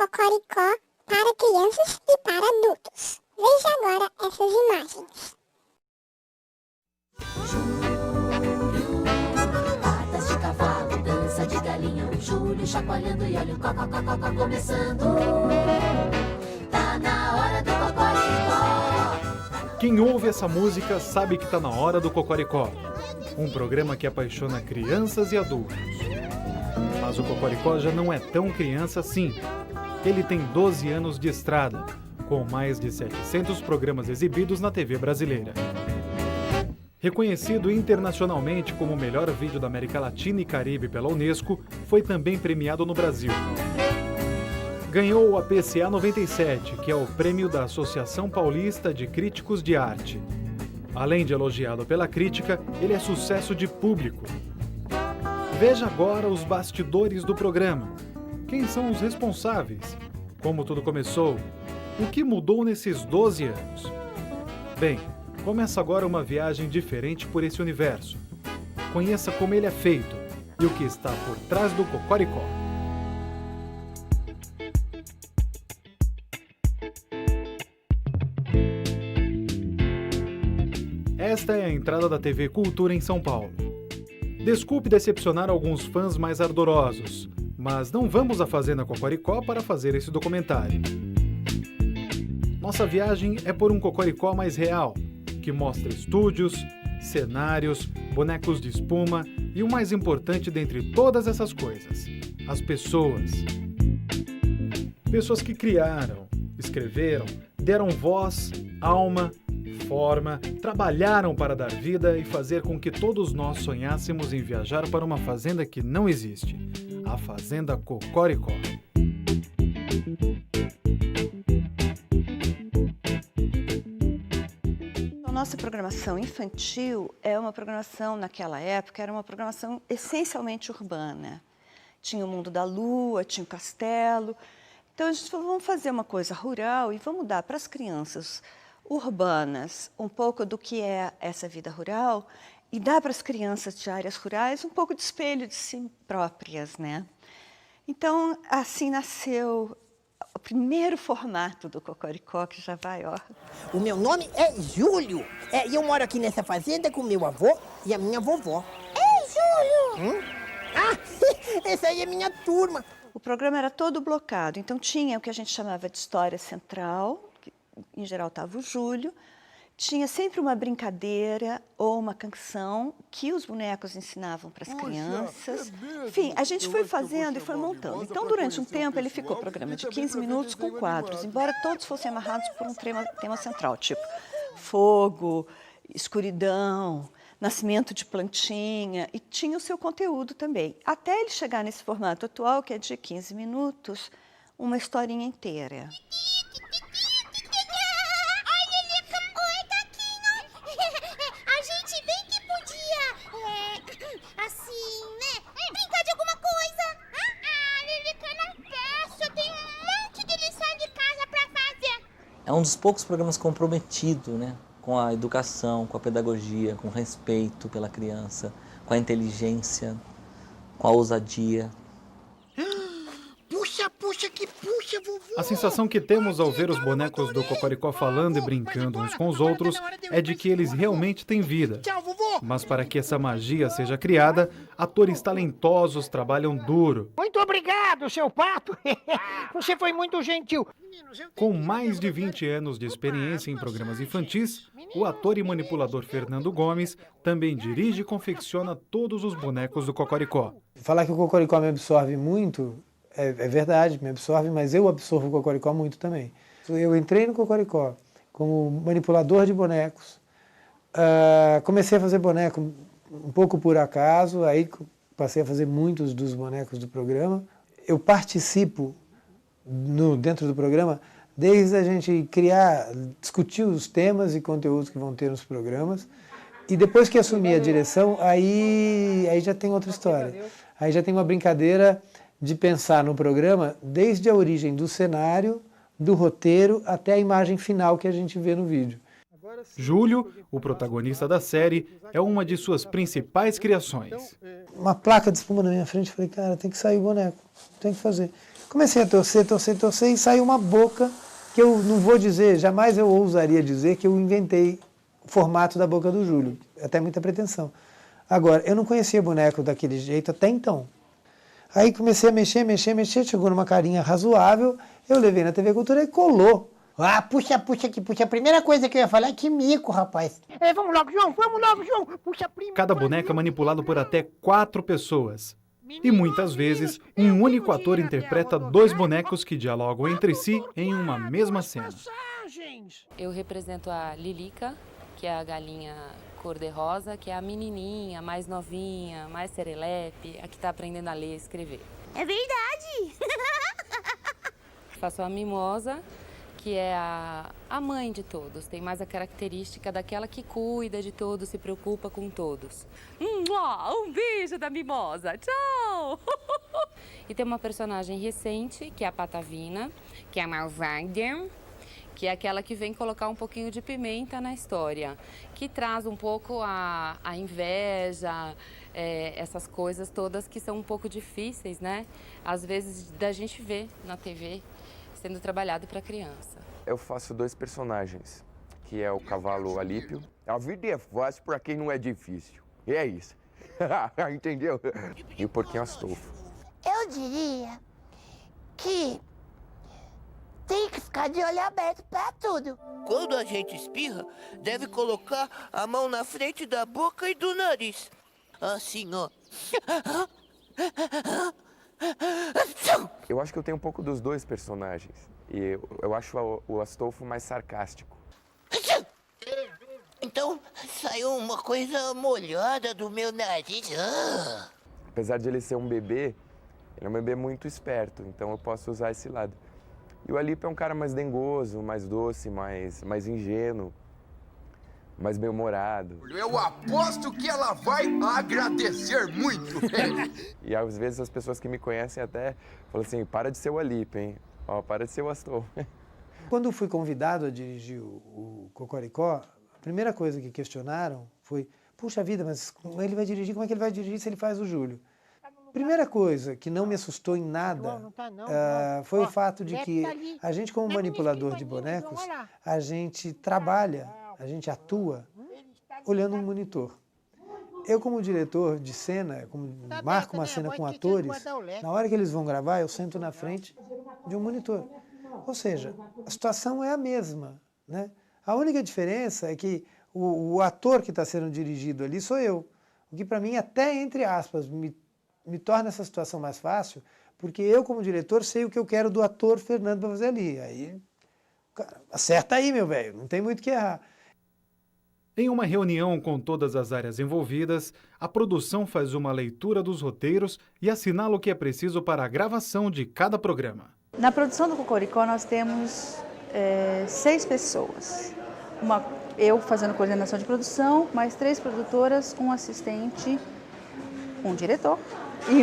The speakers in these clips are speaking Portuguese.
Cocoricó para crianças e para adultos. Veja agora essas imagens. Patas de cavalo, dança de galinha, o Júlio chacoalhando e olha o cocó começando. Tá na hora do Cocoricó. Quem ouve essa música sabe que tá na hora do Cocoricó, um programa que apaixona crianças e adultos. Mas o Cocoricó já não é tão criança assim. Ele tem 12 anos de estrada, com mais de 700 programas exibidos na TV brasileira. Reconhecido internacionalmente como o melhor vídeo da América Latina e Caribe pela Unesco, foi também premiado no Brasil. Ganhou o APCA 97, que é o prêmio da Associação Paulista de Críticos de Arte. Além de elogiado pela crítica, ele é sucesso de público. Veja agora os bastidores do programa. Quem são os responsáveis? Como tudo começou? O que mudou nesses 12 anos? Bem, começa agora uma viagem diferente por esse universo. Conheça como ele é feito e o que está por trás do Cocoricó. Esta é a entrada da TV Cultura em São Paulo. Desculpe decepcionar alguns fãs mais ardorosos, mas não vamos à Fazenda Cocoricó para fazer esse documentário. Nossa viagem é por um Cocoricó mais real, que mostra estúdios, cenários, bonecos de espuma e o mais importante dentre todas essas coisas, as pessoas. Pessoas que criaram, escreveram, deram voz, alma, forma, trabalharam para dar vida e fazer com que todos nós sonhássemos em viajar para uma fazenda que não existe, a Fazenda Cocoricó. A nossa programação infantil é uma programação, naquela época, era uma programação essencialmente urbana. Tinha o Mundo da Lua, tinha o Castelo. Então a gente falou, vamos fazer uma coisa rural e vamos dar para as crianças urbanas um pouco do que é essa vida rural e dar para as crianças de áreas rurais um pouco de espelho de si próprias, né? Então, assim nasceu o primeiro formato do Cocoricó, que já vai, ó. O meu nome é Júlio. E eu moro aqui nessa fazenda com meu avô e a minha vovó. Ei, Júlio! Ah, essa aí é minha turma. O programa era todo blocado, então tinha o que a gente chamava de história central, que em geral estava o Júlio, tinha sempre uma brincadeira ou uma canção que os bonecos ensinavam para as crianças. Enfim, a gente foi fazendo e foi montando. Então, durante um tempo, ele ficou programa de 15 minutos com quadros, embora todos fossem amarrados por um tema central, tipo fogo, escuridão, nascimento de plantinha, e tinha o seu conteúdo também. Até ele chegar nesse formato atual, que é de 15 minutos, uma historinha inteira. É um dos poucos programas comprometidos, né, com a educação, com a pedagogia, com o respeito pela criança, com a inteligência, com a ousadia. Puxa, vovô! A sensação que temos ao ver os bonecos do Cocoricó falando e brincando uns com os outros é de que eles realmente têm vida. Tchau, vovô! Mas para que essa magia seja criada, atores talentosos trabalham duro. Muito obrigado, seu pato! Você foi muito gentil. Com mais de 20 anos de experiência em programas infantis, o ator e manipulador Fernando Gomes também dirige e confecciona todos os bonecos do Cocoricó. Falar que o Cocoricó me absorve muito, é verdade, me absorve, mas eu absorvo o Cocoricó muito também. Eu entrei no Cocoricó como manipulador de bonecos, comecei a fazer boneco um pouco por acaso, aí passei a fazer muitos dos bonecos do programa. Eu participo dentro do programa desde a gente criar, discutir os temas e conteúdos que vão ter nos programas, e depois que assumi a direção, aí já tem outra história. Aí já tem uma brincadeira de pensar no programa desde a origem do cenário, do roteiro, até a imagem final que a gente vê no vídeo. Júlio, o protagonista da série, é uma de suas principais criações. Uma placa de espuma na minha frente, falei, cara, tem que sair o boneco, tem que fazer. Comecei a torcer e saiu uma boca que eu não vou dizer, jamais eu ousaria dizer que eu inventei o formato da boca do Júlio, até muita pretensão. Agora, eu não conhecia boneco daquele jeito até então. Aí comecei a mexer, chegou numa carinha razoável, eu levei na TV Cultura e colou. Ah, puxa. A primeira coisa que eu ia falar é que mico, rapaz. Vamos logo, João. Puxa, primo. Cada boneco é manipulado por até 4 pessoas. E muitas vezes, um único ator interpreta 2 bonecos que dialogam entre si em uma mesma cena. Eu represento a Lilica, que é a galinha cor-de-rosa, que é a menininha, mais novinha, mais serelepe, a que está aprendendo a ler e escrever. É verdade! Faço a Mimosa, que é a mãe de todos, tem mais a característica daquela que cuida de todos, se preocupa com todos. Um beijo da Mimosa, tchau! E tem uma personagem recente, que é a Patavina, que é a malvada, que é aquela que vem colocar um pouquinho de pimenta na história, que traz um pouco a inveja, essas coisas todas que são um pouco difíceis, né? Às vezes da gente ver na TV sendo trabalhado para criança. Eu faço 2 personagens, que é o cavalo Alípio. A vida é fácil para quem não é difícil. E é isso. Entendeu? E o porquinho Astolfo. Eu diria que tem que ficar de olho aberto pra tudo. Quando a gente espirra, deve colocar a mão na frente da boca e do nariz. Assim, ó. Eu acho que eu tenho um pouco dos 2 personagens. E eu acho o Astolfo mais sarcástico. Então, saiu uma coisa molhada do meu nariz. Apesar de ele ser um bebê, ele é um bebê muito esperto, então eu posso usar esse lado. E o Alípio é um cara mais dengoso, mais doce, mais ingênuo, mais bem-humorado. Eu aposto que ela vai agradecer muito. E às vezes as pessoas que me conhecem até falam assim, para de ser o Alípio, hein? Ó, para de ser o Astolfo. Quando eu fui convidado a dirigir o Cocoricó, a primeira coisa que questionaram foi, puxa vida, mas como ele vai dirigir, como é que ele vai dirigir se ele faz o Júlio? Primeira coisa que não me assustou em nada foi o fato de que a gente, como manipulador de bonecos, a gente trabalha, a gente atua olhando um monitor. Eu, como diretor de cena, como marco uma cena com atores, na hora que eles vão gravar, eu sento na frente de um monitor. Ou seja, a situação é a mesma, né? A única diferença é que o ator que está sendo dirigido ali sou eu. O que, para mim, até entre aspas, me torna essa situação mais fácil, porque eu, como diretor, sei o que eu quero do ator Fernando para fazer ali. Aí, cara, acerta aí, meu velho, não tem muito o que errar. Em uma reunião com todas as áreas envolvidas, a produção faz uma leitura dos roteiros e assinala o que é preciso para a gravação de cada programa. Na produção do Cocoricó, nós temos 6 pessoas. Eu fazendo coordenação de produção, mais 3 produtoras, um assistente, um diretor e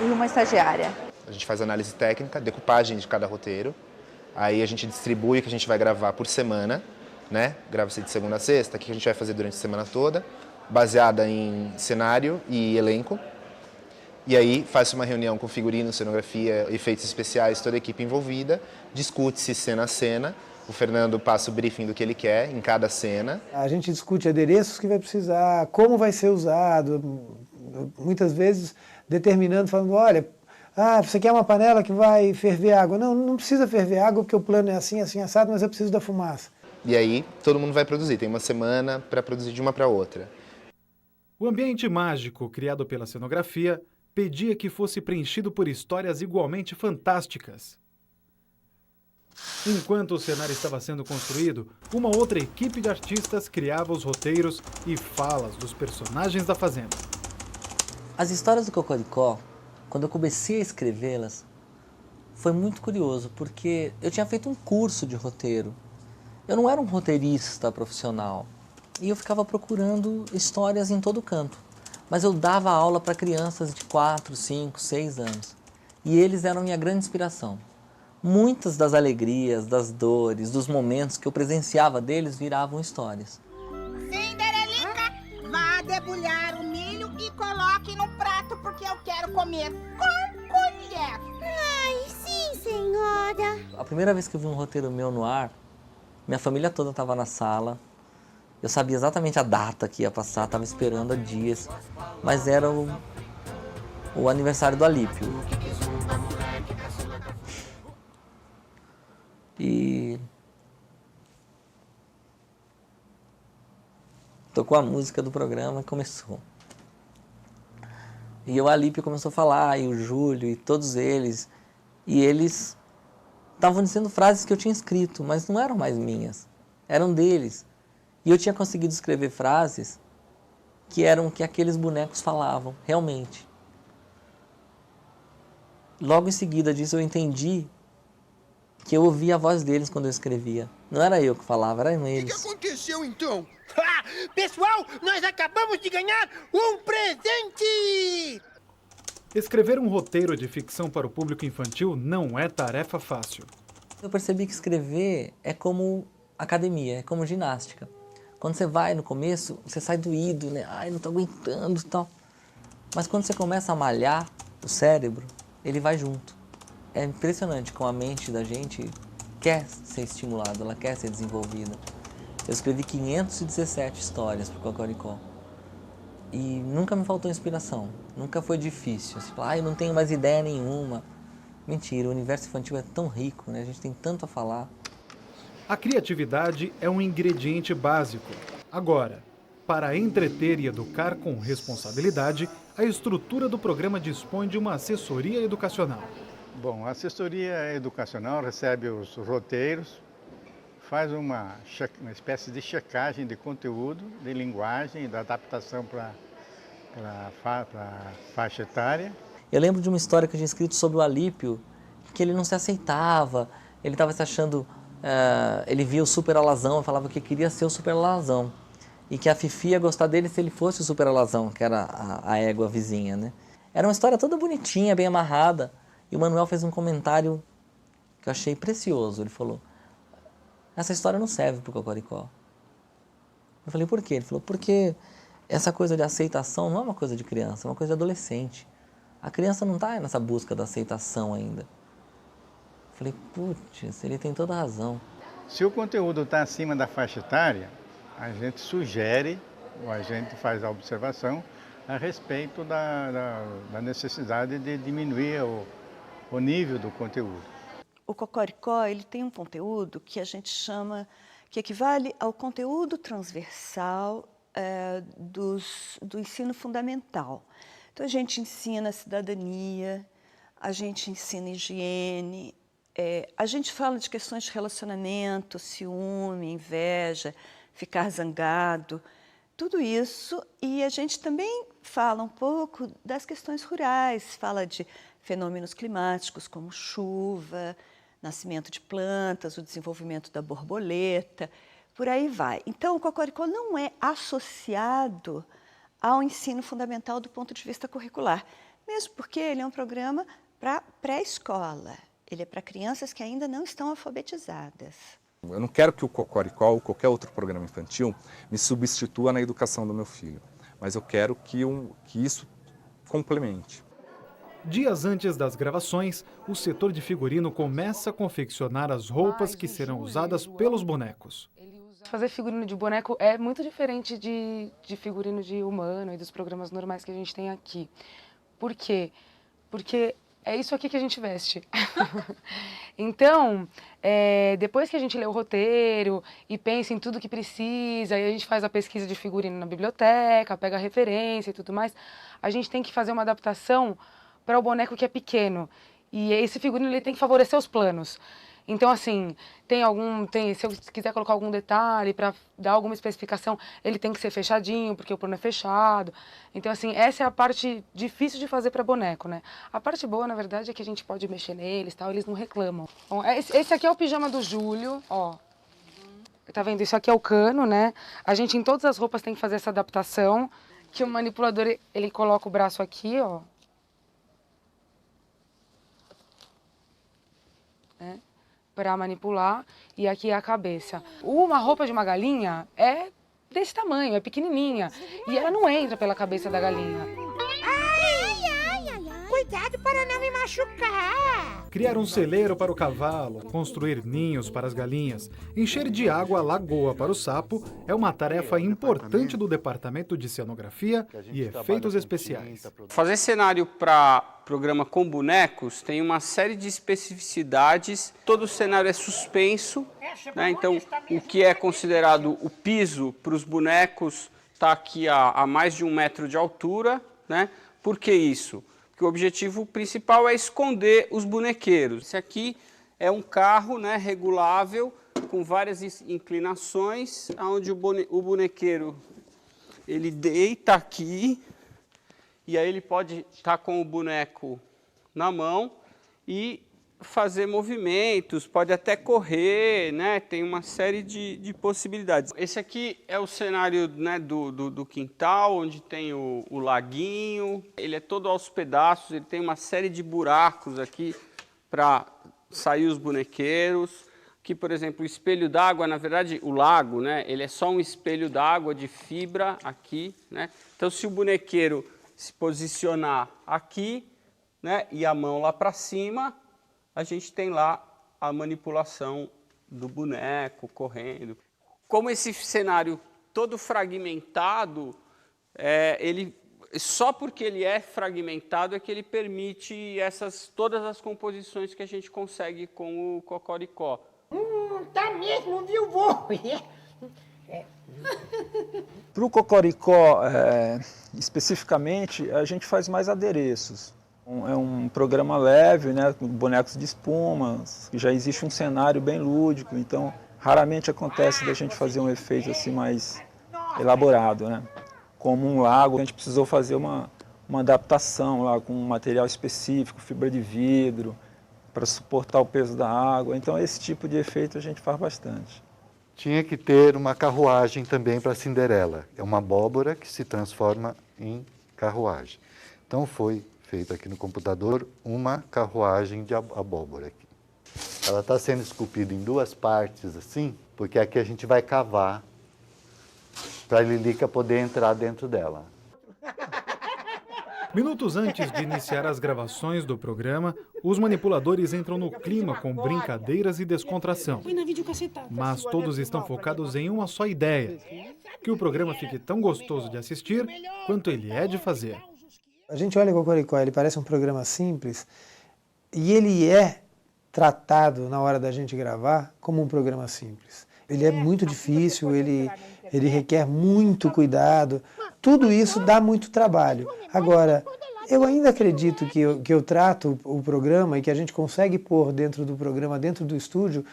uma estagiária. A gente faz análise técnica, decupagem de cada roteiro, aí a gente distribui o que a gente vai gravar por semana, né? Grava-se de segunda a sexta, o que a gente vai fazer durante a semana toda, baseada em cenário e elenco. E aí faz uma reunião com figurino, cenografia, efeitos especiais, toda a equipe envolvida, discute-se cena a cena, o Fernando passa o briefing do que ele quer em cada cena. A gente discute adereços que vai precisar, como vai ser usado, muitas vezes determinando, falando, olha, você quer uma panela que vai ferver água? Não, não precisa ferver água porque o plano é assim, assim, assado, mas eu preciso da fumaça. E aí todo mundo vai produzir, tem uma semana para produzir de uma para outra. O ambiente mágico criado pela cenografia pedia que fosse preenchido por histórias igualmente fantásticas. Enquanto o cenário estava sendo construído, uma outra equipe de artistas criava os roteiros e falas dos personagens da Fazenda. As histórias do Cocoricó, quando eu comecei a escrevê-las, foi muito curioso, porque eu tinha feito um curso de roteiro. Eu não era um roteirista profissional e eu ficava procurando histórias em todo canto. Mas eu dava aula para crianças de 4, 5, 6 anos. E eles eram minha grande inspiração. muitas das alegrias, das dores, dos momentos que eu presenciava deles viravam histórias. Cinderelica, vá debulhar o milho e coloque no prato porque eu quero comer com colher. Ai, sim, senhora. A primeira vez que eu vi um roteiro meu no ar, minha família toda estava na sala. Eu sabia exatamente a data que ia passar, estava esperando há dias, mas era o aniversário do Alípio. E tocou a música do programa e começou. E o Alípio começou a falar, e o Júlio, e todos eles. E eles estavam dizendo frases que eu tinha escrito, mas não eram mais minhas, eram deles. E eu tinha conseguido escrever frases que eram o que aqueles bonecos falavam, realmente. Logo em seguida disso eu entendi que eu ouvia a voz deles quando eu escrevia. Não era eu que falava, eram eles. O que aconteceu então? Pessoal, nós acabamos de ganhar um presente! Escrever um roteiro de ficção para o público infantil não é tarefa fácil. Eu percebi que escrever é como academia, é como ginástica. Quando você vai no começo, você sai doído, né? Ai, não tô aguentando e tal. Mas quando você começa a malhar o cérebro, ele vai junto. É impressionante como a mente da gente quer ser estimulada, ela quer ser desenvolvida. Eu escrevi 517 histórias para o Cocoricó. E nunca me faltou inspiração, nunca foi difícil. Assim, eu não tenho mais ideia nenhuma. Mentira, o universo infantil é tão rico, né? A gente tem tanto a falar. A criatividade é um ingrediente básico. Agora, para entreter e educar com responsabilidade, a estrutura do programa dispõe de uma assessoria educacional. Bom, a assessoria educacional recebe os roteiros, faz uma espécie de checagem de conteúdo, de linguagem, da adaptação para a faixa etária. Eu lembro de uma história que eu tinha escrito sobre o Alípio, que ele não se aceitava, ele estava se achando... ele via o super alazão e falava que queria ser o super alazão. E que a Fifi ia gostar dele se ele fosse o super alazão, que era a égua vizinha, né? Era uma história toda bonitinha, bem amarrada. E o Manuel fez um comentário que eu achei precioso. Ele falou, essa história não serve para o Cocoricó. Eu falei, por quê? Ele falou, porque essa coisa de aceitação não é uma coisa de criança, é uma coisa de adolescente. A criança não está nessa busca da aceitação ainda. Eu falei, putz, ele tem toda a razão. Se o conteúdo está acima da faixa etária, a gente sugere, ou a gente faz a observação a respeito da necessidade de diminuir o nível do conteúdo. O Cocoricó, ele tem um conteúdo que a gente chama, que equivale ao conteúdo transversal do ensino fundamental. Então, a gente ensina cidadania, a gente ensina higiene, a gente fala de questões de relacionamento, ciúme, inveja, ficar zangado, tudo isso. E a gente também fala um pouco das questões rurais, fala de fenômenos climáticos como chuva, nascimento de plantas, o desenvolvimento da borboleta, por aí vai. Então, o Cocoricó não é associado ao ensino fundamental do ponto de vista curricular, mesmo porque ele é um programa para pré-escola. Ele é para crianças que ainda não estão alfabetizadas. Eu não quero que o Cocoricó ou qualquer outro programa infantil me substitua na educação do meu filho, mas eu quero que isso complemente. Dias antes das gravações, o setor de figurino começa a confeccionar as roupas que serão usadas pelos bonecos. Fazer figurino de boneco é muito diferente de figurino de humano e dos programas normais que a gente tem aqui. Por quê? Porque é isso aqui que a gente veste. Então, depois que a gente lê o roteiro e pensa em tudo que precisa, e a gente faz a pesquisa de figurino na biblioteca, pega a referência e tudo mais, a gente tem que fazer uma adaptação para o boneco que é pequeno. E esse figurino ele tem que favorecer os planos. Então, assim, se eu quiser colocar algum detalhe para dar alguma especificação, ele tem que ser fechadinho, porque o plano é fechado. Então, assim, essa é a parte difícil de fazer para boneco, né? A parte boa, na verdade, é que a gente pode mexer neles, tal, eles não reclamam. Bom, esse aqui é o pijama do Júlio, ó. Tá vendo? Isso aqui é o cano, né? A gente, em todas as roupas, tem que fazer essa adaptação, que o manipulador, ele coloca o braço aqui, ó. né, para manipular, e aqui é a cabeça. Uma roupa de uma galinha é desse tamanho, é pequenininha, e ela não entra pela cabeça da galinha. Cuidado para não me machucar. Criar um celeiro para o cavalo, construir ninhos para as galinhas, encher de água a lagoa para o sapo é uma tarefa importante do Departamento de Cenografia e Efeitos Especiais. Fazer cenário para programa com bonecos tem uma série de especificidades. Todo o cenário é suspenso, né? Então o que é considerado o piso para os bonecos está aqui a mais de 1 metro de altura, né? Por que isso? Porque o objetivo principal é esconder os bonequeiros. Esse aqui é um carro, né, regulável, com várias inclinações, onde o bonequeiro ele deita aqui, e aí ele pode estar com o boneco na mão e fazer movimentos, pode até correr, né? Tem uma série de possibilidades. Esse aqui é o cenário, né, do quintal, onde tem o laguinho. Ele é todo aos pedaços, ele tem uma série de buracos aqui para sair os bonequeiros. Aqui, por exemplo, o espelho d'água, na verdade, o lago, né? Ele é só um espelho d'água de fibra aqui, né? Então, se o bonequeiro se posicionar aqui, né, e a mão lá para cima, a gente tem lá a manipulação do boneco correndo. Como esse cenário todo fragmentado, só porque ele é fragmentado é que ele permite todas as composições que a gente consegue com o Cocoricó. Tá mesmo, viu, vô? Para o Cocoricó, especificamente, a gente faz mais adereços. É um programa leve, né, com bonecos de espuma, já existe um cenário bem lúdico, então raramente acontece da gente fazer um efeito assim mais elaborado, né? Como um lago, a gente precisou fazer uma adaptação lá com um material específico, fibra de vidro, para suportar o peso da água, então esse tipo de efeito a gente faz bastante. Tinha que ter uma carruagem também para Cinderela, é uma abóbora que se transforma em carruagem. Então foi feito aqui no computador uma carruagem de abóbora aqui. Ela está sendo esculpida em 2 partes assim, porque aqui a gente vai cavar para a Lilica poder entrar dentro dela. Minutos antes de iniciar as gravações do programa, os manipuladores entram no clima com brincadeiras e descontração. Mas todos estão focados em uma só ideia: que o programa fique tão gostoso de assistir quanto ele é de fazer. A gente olha o Cocoricó, ele parece um programa simples e ele é tratado na hora da gente gravar como um programa simples. Ele é muito difícil, ele requer muito cuidado, tudo isso dá muito trabalho. Agora, eu ainda acredito que eu trato o programa e que a gente consegue pôr dentro do programa, dentro do estúdio,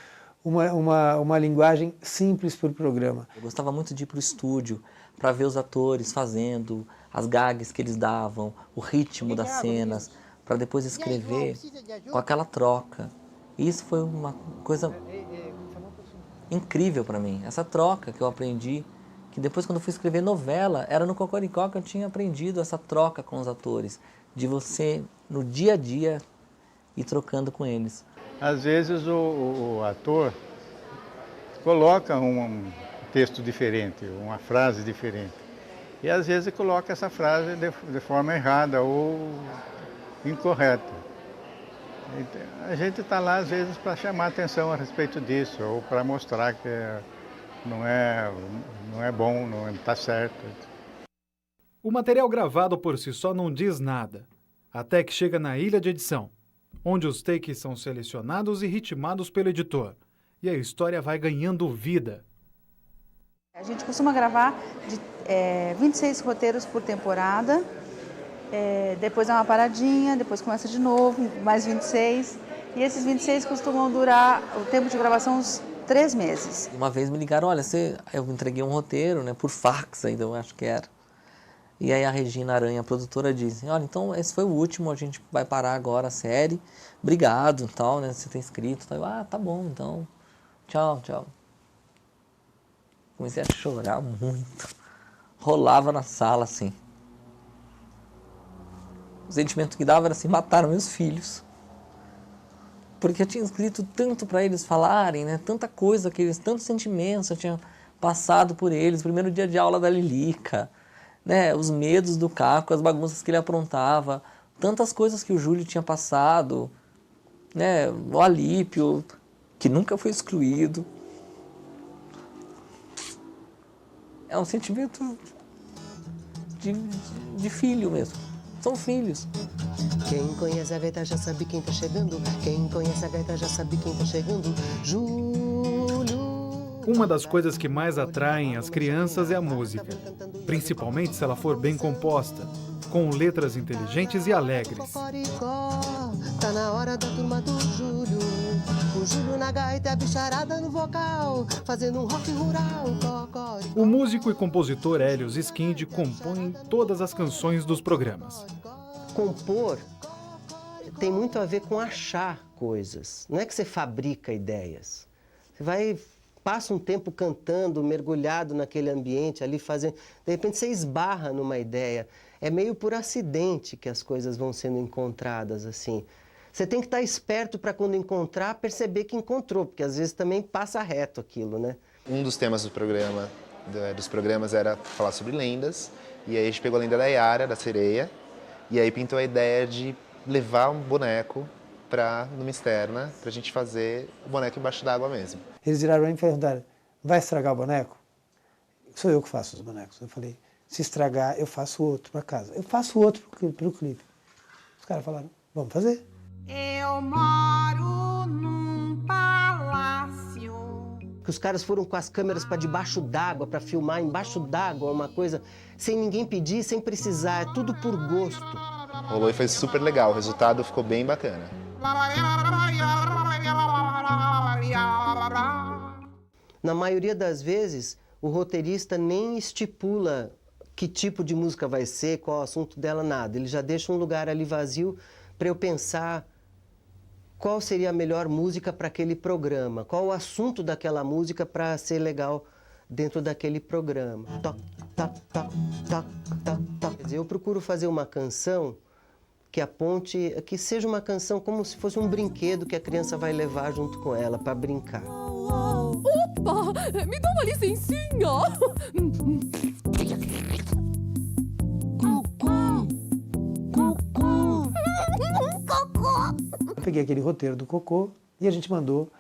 uma linguagem simples para o programa. Eu gostava muito de ir para o estúdio para ver os atores fazendo, as gags que eles davam, o ritmo das cenas, para depois escrever com aquela troca. E isso foi uma coisa incrível para mim, essa troca que eu aprendi, que depois quando eu fui escrever novela, era no Cocoricó que eu tinha aprendido essa troca com os atores, de você, no dia a dia, ir trocando com eles. Às vezes o ator coloca um texto diferente, uma frase diferente. E às vezes coloca essa frase de forma errada ou incorreta. A gente está lá às vezes para chamar atenção a respeito disso, ou para mostrar que não é bom, não está certo. O material gravado por si só não diz nada, até que chega na ilha de edição, onde os takes são selecionados e ritmados pelo editor, e a história vai ganhando vida. A gente costuma gravar de 26 roteiros por temporada, depois dá uma paradinha, depois começa de novo, mais 26, e esses 26 costumam durar o tempo de gravação uns 3 meses. Uma vez me ligaram, olha, eu entreguei um roteiro, né, por fax ainda, eu acho que era. E aí a Regina Aranha, a produtora, disse, olha, então esse foi o último, a gente vai parar agora a série, obrigado, tal, né, você tem escrito, tal. Tá bom, então, tchau. Comecei a chorar muito, rolava na sala, assim. O sentimento que dava era assim, mataram meus filhos. Porque eu tinha escrito tanto para eles falarem, né? Tanta coisa, tantos sentimentos eu tinha passado por eles. Primeiro dia de aula da Lilica, né? Os medos do Caco, as bagunças que ele aprontava, tantas coisas que o Júlio tinha passado, né? O Alípio, que nunca foi excluído. É um sentimento de filho mesmo. São filhos. Quem conhece a gaita já sabe quem tá chegando. Quem conhece a gaita já sabe quem tá chegando. Júlio. Uma das coisas que mais atraem as crianças é a música, principalmente se ela for bem composta, com letras inteligentes e alegres. Tá na hora da turma do Júlio. O Júlio na gaita, a bicharada no vocal, fazendo um rock rural. O músico e compositor Helios Skind compõe todas as canções dos programas. Compor tem muito a ver com achar coisas. Não é que você fabrica ideias. Você passa um tempo cantando, mergulhado naquele ambiente ali, fazendo. De repente você esbarra numa ideia. É meio por acidente que as coisas vão sendo encontradas assim. Você tem que estar esperto para quando encontrar, perceber que encontrou, porque às vezes também passa reto aquilo, né? Um dos temas dos programas era falar sobre lendas, e aí a gente pegou a lenda da Yara, da sereia, e aí pintou a ideia de levar um boneco numa externa, pra gente fazer o boneco embaixo d'água mesmo. Eles viraram para mim e perguntaram, vai estragar o boneco? Sou eu que faço os bonecos. Eu falei, se estragar, eu faço outro para casa. Eu faço outro pro clipe. Os caras falaram, vamos fazer. Eu moro num palácio. Que os caras foram com as câmeras para debaixo d'água, para filmar embaixo d'água, uma coisa sem ninguém pedir, sem precisar, é tudo por gosto. Rolou e foi super legal, o resultado ficou bem bacana. Na maioria das vezes, o roteirista nem estipula que tipo de música vai ser, qual o assunto dela, nada. Ele já deixa um lugar ali vazio para eu pensar qual seria a melhor música para aquele programa, qual o assunto daquela música para ser legal dentro daquele programa. Toc, toc, toc, toc, toc, toc. Quer dizer, eu procuro fazer uma canção que aponte, que seja uma canção como se fosse um brinquedo que a criança vai levar junto com ela para brincar. Opa, me dá uma licencinha. Eu peguei aquele roteiro do Cocô e a gente mandou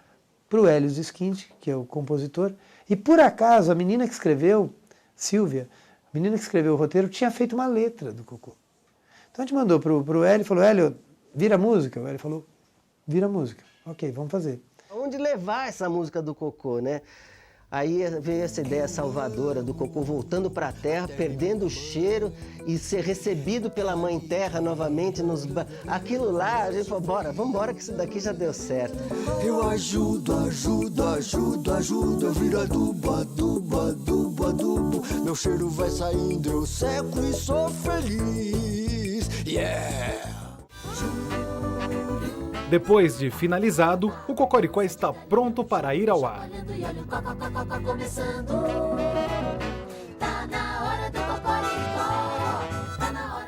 para o Helios Skind, que é o compositor, e por acaso a menina que escreveu, Silvia, a menina que escreveu o roteiro, tinha feito uma letra do Cocô. Então a gente mandou para o Hélio e falou, Hélio, vira música? O Hélio falou, vira música. Ok, vamos fazer. Onde levar essa música do Cocô, né? Aí veio essa ideia salvadora do Cocô voltando para a terra, perdendo o cheiro e ser recebido pela Mãe Terra novamente. Aquilo lá, a gente falou, bora, vamos embora que isso daqui já deu certo. Eu ajudo, eu viro adubo. Meu cheiro vai saindo, eu seco e sou feliz. Yeah! Depois de finalizado, o Cocoricó está pronto para ir ao ar.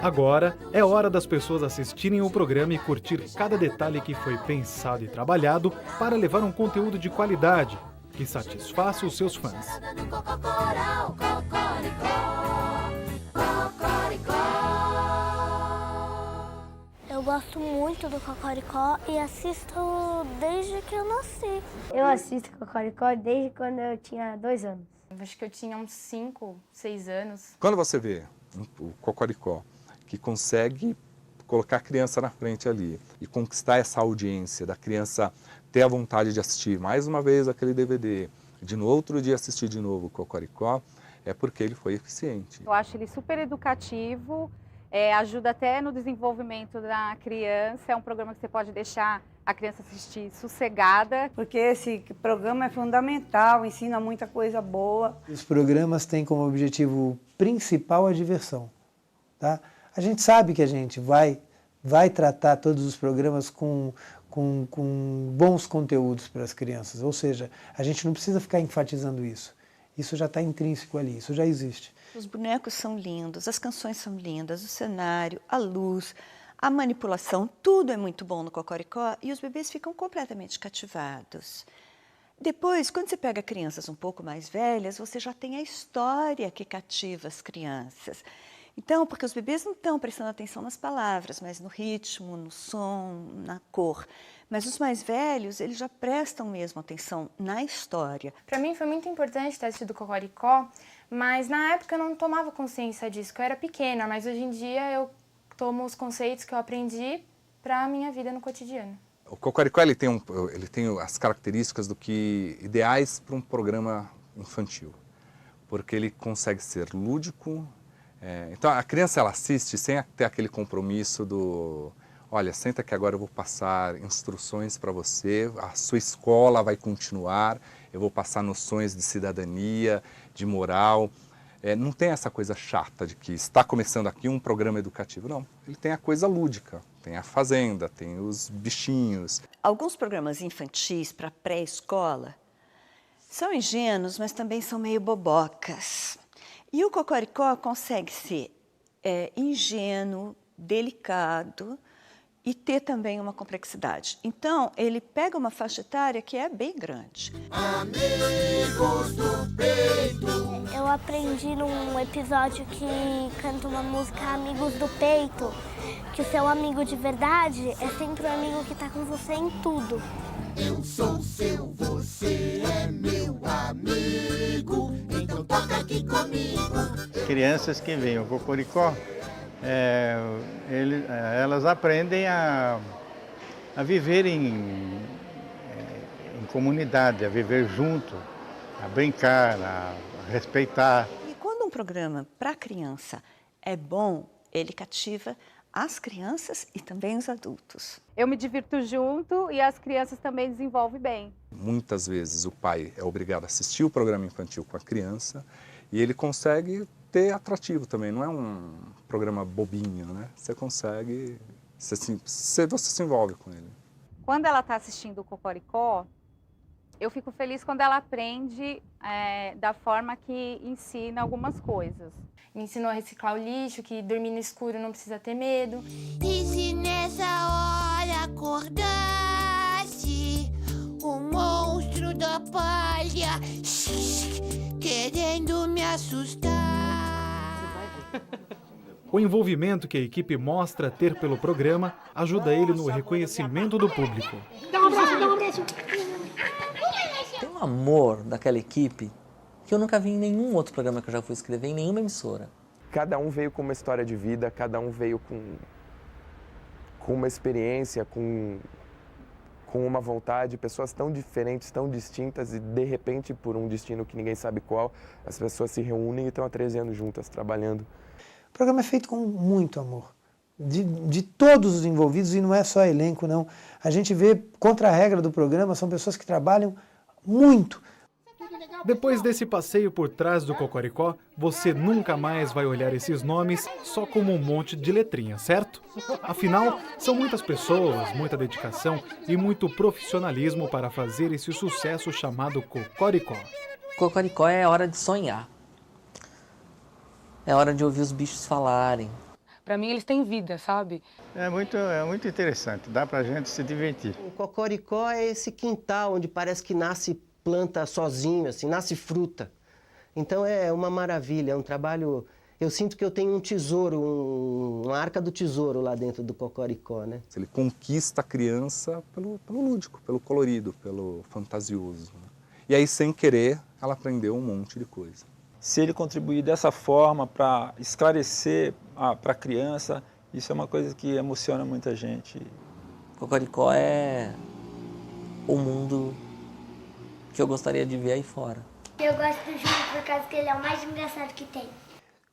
Agora é hora das pessoas assistirem o programa e curtir cada detalhe que foi pensado e trabalhado para levar um conteúdo de qualidade que satisfaça os seus fãs. Eu gosto muito do Cocoricó e assisto desde que eu nasci. Eu assisto Cocoricó desde quando eu tinha 2 anos. Acho que eu tinha uns 5, 6 anos. Quando você vê o Cocoricó que consegue colocar a criança na frente ali e conquistar essa audiência, da criança ter a vontade de assistir mais uma vez aquele DVD, de no outro dia assistir de novo o Cocoricó, é porque ele foi eficiente. Eu acho ele super educativo, ajuda até no desenvolvimento da criança, é um programa que você pode deixar a criança assistir sossegada. Porque esse programa é fundamental, ensina muita coisa boa. Os programas têm como objetivo principal a diversão, tá? A gente sabe que a gente vai tratar todos os programas com bons conteúdos para as crianças, ou seja, a gente não precisa ficar enfatizando isso. Isso já está intrínseco ali, isso já existe. Os bonecos são lindos, as canções são lindas, o cenário, a luz, A manipulação, tudo é muito bom no Cocoricó e os bebês ficam completamente cativados. Depois, quando você pega crianças um pouco mais velhas, você já tem a história que cativa as crianças. Então, porque os bebês não estão prestando atenção nas palavras, mas no ritmo, no som, na cor. Mas os mais velhos, eles já prestam mesmo atenção na história. Para mim foi muito importante ter assistido Cocoricó, mas na época eu não tomava consciência disso, que eu era pequena, mas hoje em dia eu tomo os conceitos que eu aprendi para a minha vida no cotidiano. O Cocoricó ele tem as características do que ideais para um programa infantil, porque ele consegue ser lúdico. Então a criança ela assiste sem ter aquele compromisso do, olha, senta que agora eu vou passar instruções para você, a sua escola vai continuar, eu vou passar noções de cidadania, de moral. Não tem essa coisa chata de que está começando aqui um programa educativo, não. Ele tem a coisa lúdica, tem a fazenda, tem os bichinhos. Alguns programas infantis para pré-escola são ingênuos, mas também são meio bobocas. E o Cocoricó consegue ser ingênuo, delicado e ter também uma complexidade. Então, ele pega uma faixa etária que é bem grande. Amigos do peito. Eu aprendi num episódio que canta uma música Amigos do Peito, que o seu amigo de verdade é sempre o amigo que está com você em tudo. Eu sou seu, você é meu amigo, então toca aqui comigo. Crianças que veem o Cocoricó, elas aprendem a viver em comunidade, a viver junto, a brincar, a respeitar. E quando um programa para criança é bom, ele cativa as crianças e também os adultos. Eu me divirto junto e as crianças também desenvolvem bem. Muitas vezes o pai é obrigado a assistir o programa infantil com a criança e ele consegue ter atrativo também, não é um programa bobinho, né? Você consegue, você se envolve com ele. Quando ela está assistindo o Cocoricó, eu fico feliz quando ela aprende da forma que ensina algumas coisas. Me ensinou a reciclar o lixo, que dormir no escuro não precisa ter medo. E se nessa hora acordasse o monstro da palha querendo me assustar? O envolvimento que a equipe mostra ter pelo programa ajuda ele no reconhecimento do público. Dá um abraço, dá um abraço. Tem um amor daquela equipe que eu nunca vi em nenhum outro programa que eu já fui escrever, em nenhuma emissora. Cada um veio com uma história de vida, cada um veio com uma experiência, com uma vontade, pessoas tão diferentes, tão distintas e de repente, por um destino que ninguém sabe qual, as pessoas se reúnem e estão há 13 anos juntas, trabalhando. O programa é feito com muito amor, de todos os envolvidos, e não é só elenco, não. A gente vê, contra a regra do programa, são pessoas que trabalham muito. Depois desse passeio por trás do Cocoricó, você nunca mais vai olhar esses nomes só como um monte de letrinhas, certo? Afinal, são muitas pessoas, muita dedicação e muito profissionalismo para fazer esse sucesso chamado Cocoricó. Cocoricó é hora de sonhar. É hora de ouvir os bichos falarem. Para mim, eles têm vida, sabe? É muito interessante, dá pra gente se divertir. O Cocoricó é esse quintal onde parece que nasce planta sozinho, assim, nasce fruta. Então é uma maravilha, é um trabalho... Eu sinto que eu tenho um tesouro, uma arca do tesouro lá dentro do Cocoricó, né? Ele conquista a criança pelo lúdico, pelo colorido, pelo fantasioso. Né? E aí, sem querer, ela aprendeu um monte de coisa. Se ele contribuir dessa forma para esclarecer para a criança, isso é uma coisa que emociona muita gente. Cocoricó é o mundo que eu gostaria de ver aí fora. Eu gosto do Júlio por causa que ele é o mais engraçado que tem.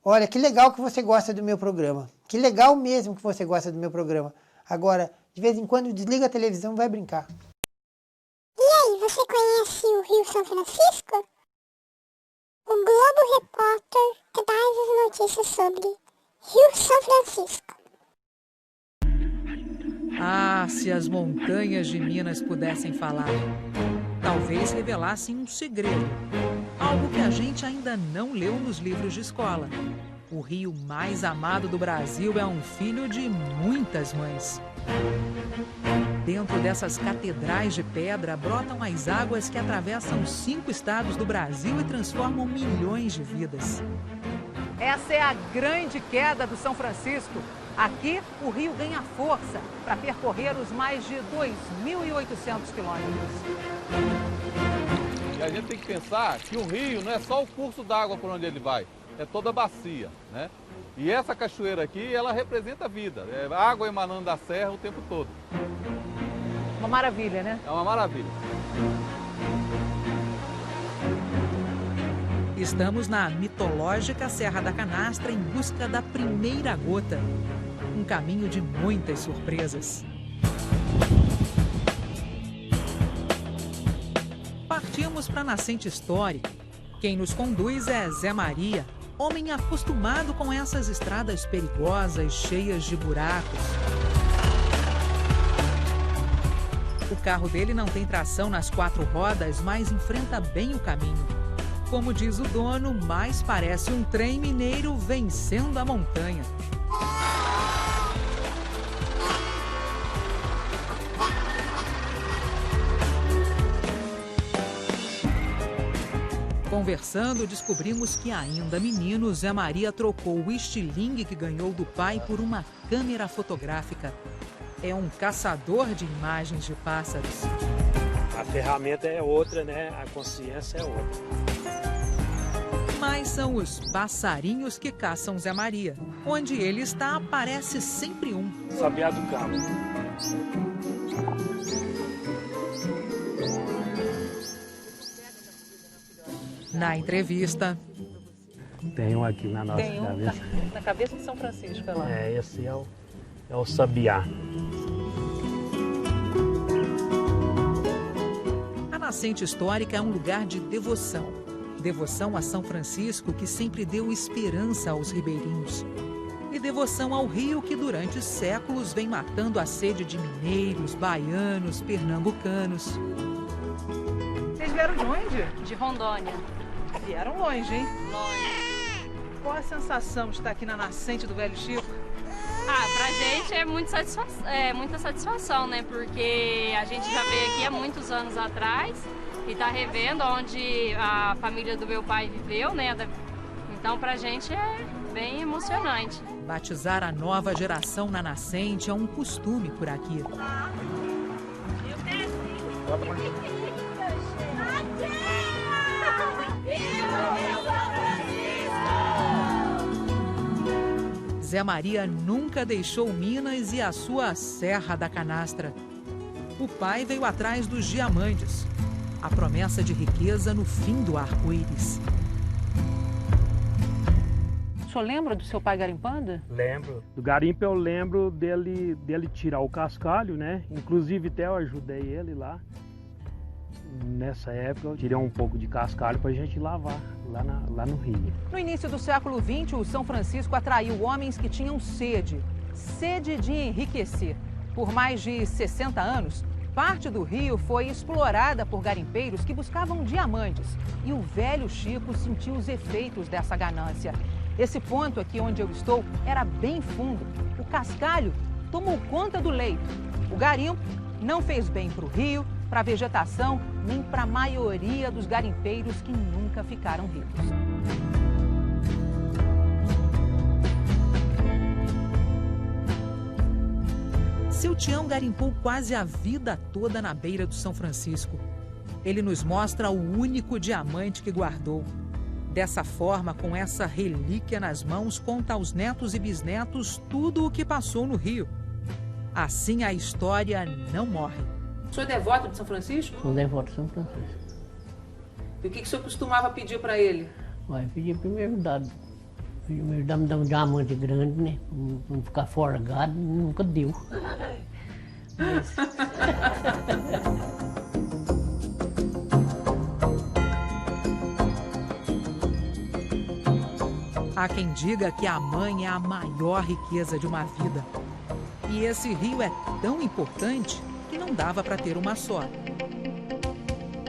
Olha, que legal que você gosta do meu programa. Que legal mesmo que você gosta do meu programa. Agora, de vez em quando, desliga a televisão e vai brincar. E aí, você conhece o Rio São Francisco? O Globo Repórter traz as notícias sobre Rio São Francisco. Ah, se as montanhas de Minas pudessem falar. Talvez revelassem um segredo, algo que a gente ainda não leu nos livros de escola. O rio mais amado do Brasil é um filho de muitas mães. Dentro dessas catedrais de pedra brotam as águas que atravessam 5 estados do Brasil e transformam milhões de vidas. Essa é a grande queda do São Francisco. Aqui, o rio ganha força para percorrer os mais de 2.800 quilômetros. E a gente tem que pensar que o rio não é só o curso d'água por onde ele vai, é toda a bacia, né? E essa cachoeira aqui, ela representa a vida, é água emanando da serra o tempo todo. Uma maravilha, né? É uma maravilha. Estamos na mitológica Serra da Canastra em busca da primeira gota. Um caminho de muitas surpresas. Partimos para a nascente histórica. Quem nos conduz é Zé Maria, homem acostumado com essas estradas perigosas, cheias de buracos. O carro dele não tem tração nas 4 rodas, mas enfrenta bem o caminho. Como diz o dono, mais parece um trem mineiro vencendo a montanha. Conversando, descobrimos que ainda menino, Zé Maria trocou o estilingue que ganhou do pai por uma câmera fotográfica. É um caçador de imagens de pássaros. A ferramenta é outra, né? A consciência é outra. Mas são os passarinhos que caçam Zé Maria. Onde ele está, aparece sempre um. Sabiá do campo. Na entrevista... Tem um aqui na nossa cabeça. Na cabeça de São Francisco, é lá. Esse é o sabiá. A nascente histórica é um lugar de devoção. Devoção a São Francisco, que sempre deu esperança aos ribeirinhos. E devoção ao rio, que durante séculos vem matando a sede de mineiros, baianos, pernambucanos. Vocês vieram de onde? De Rondônia. Vieram longe, hein? Longe. Qual a sensação de estar aqui na nascente do Velho Chico? Pra gente é muita satisfação, né? Porque a gente já veio aqui há muitos anos atrás e tá revendo onde a família do meu pai viveu, né? Então pra gente é bem emocionante. Batizar a nova geração na nascente é um costume por aqui. Zé Maria nunca deixou Minas e a sua Serra da Canastra. O pai veio atrás dos diamantes, a promessa de riqueza no fim do arco-íris. O senhor lembra do seu pai garimpando? Lembro. Do garimpo eu lembro dele tirar o cascalho, né? Inclusive até eu ajudei ele lá. Nessa época eu tirei um pouco de cascalho para a gente lavar lá no rio. No início do século XX, o São Francisco atraiu homens que tinham sede de enriquecer. Por mais de 60 anos, parte do rio foi explorada por garimpeiros que buscavam diamantes. E o Velho Chico sentiu os efeitos dessa ganância. Esse ponto aqui onde eu estou era bem fundo. O cascalho tomou conta do leito. O garimpo não fez bem para o rio, para a vegetação, nem para a maioria dos garimpeiros que nunca ficaram ricos. Seu Tião garimpou quase a vida toda na beira do São Francisco. Ele nos mostra o único diamante que guardou. Dessa forma, com essa relíquia nas mãos, conta aos netos e bisnetos tudo o que passou no rio. Assim a história não morre. O senhor é devoto de São Francisco? Sou devoto de São Francisco. E o que o senhor costumava pedir para ele? Pedir para me ajudar. Me dar um diamante grande, né? Não ficar forgado, nunca deu. Mas... Há quem diga que a mãe é a maior riqueza de uma vida. E esse rio é tão importante que não dava para ter uma só.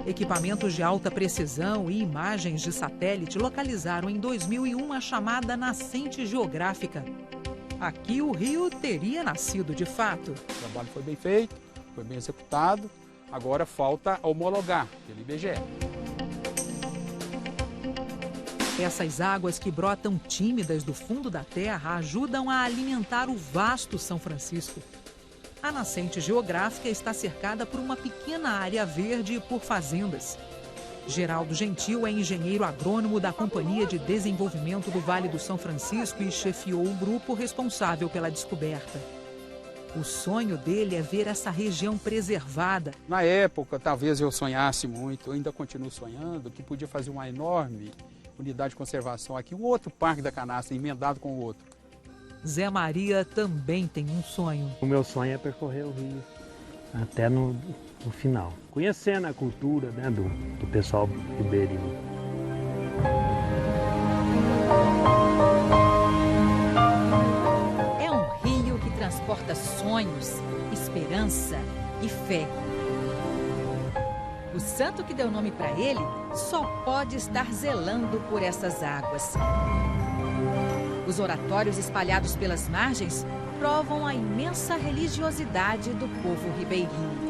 Equipamentos de alta precisão e imagens de satélite localizaram em 2001 a chamada nascente geográfica. Aqui o rio teria nascido de fato. O trabalho foi bem feito, foi bem executado, agora falta homologar pelo IBGE. Essas águas que brotam tímidas do fundo da terra ajudam a alimentar o vasto São Francisco. A nascente geográfica está cercada por uma pequena área verde e por fazendas. Geraldo Gentil é engenheiro agrônomo da Companhia de Desenvolvimento do Vale do São Francisco e chefiou o grupo responsável pela descoberta. O sonho dele é ver essa região preservada. Na época, talvez eu sonhasse muito, eu ainda continuo sonhando, que podia fazer uma enorme unidade de conservação aqui, um outro parque da Canastra, emendado com o outro. Zé Maria também tem um sonho. O meu sonho é percorrer o rio até no final, conhecendo a cultura, né, do pessoal ribeirinho. É um rio que transporta sonhos, esperança e fé. O santo que deu nome para ele só pode estar zelando por essas águas. Os oratórios espalhados pelas margens provam a imensa religiosidade do povo ribeirinho.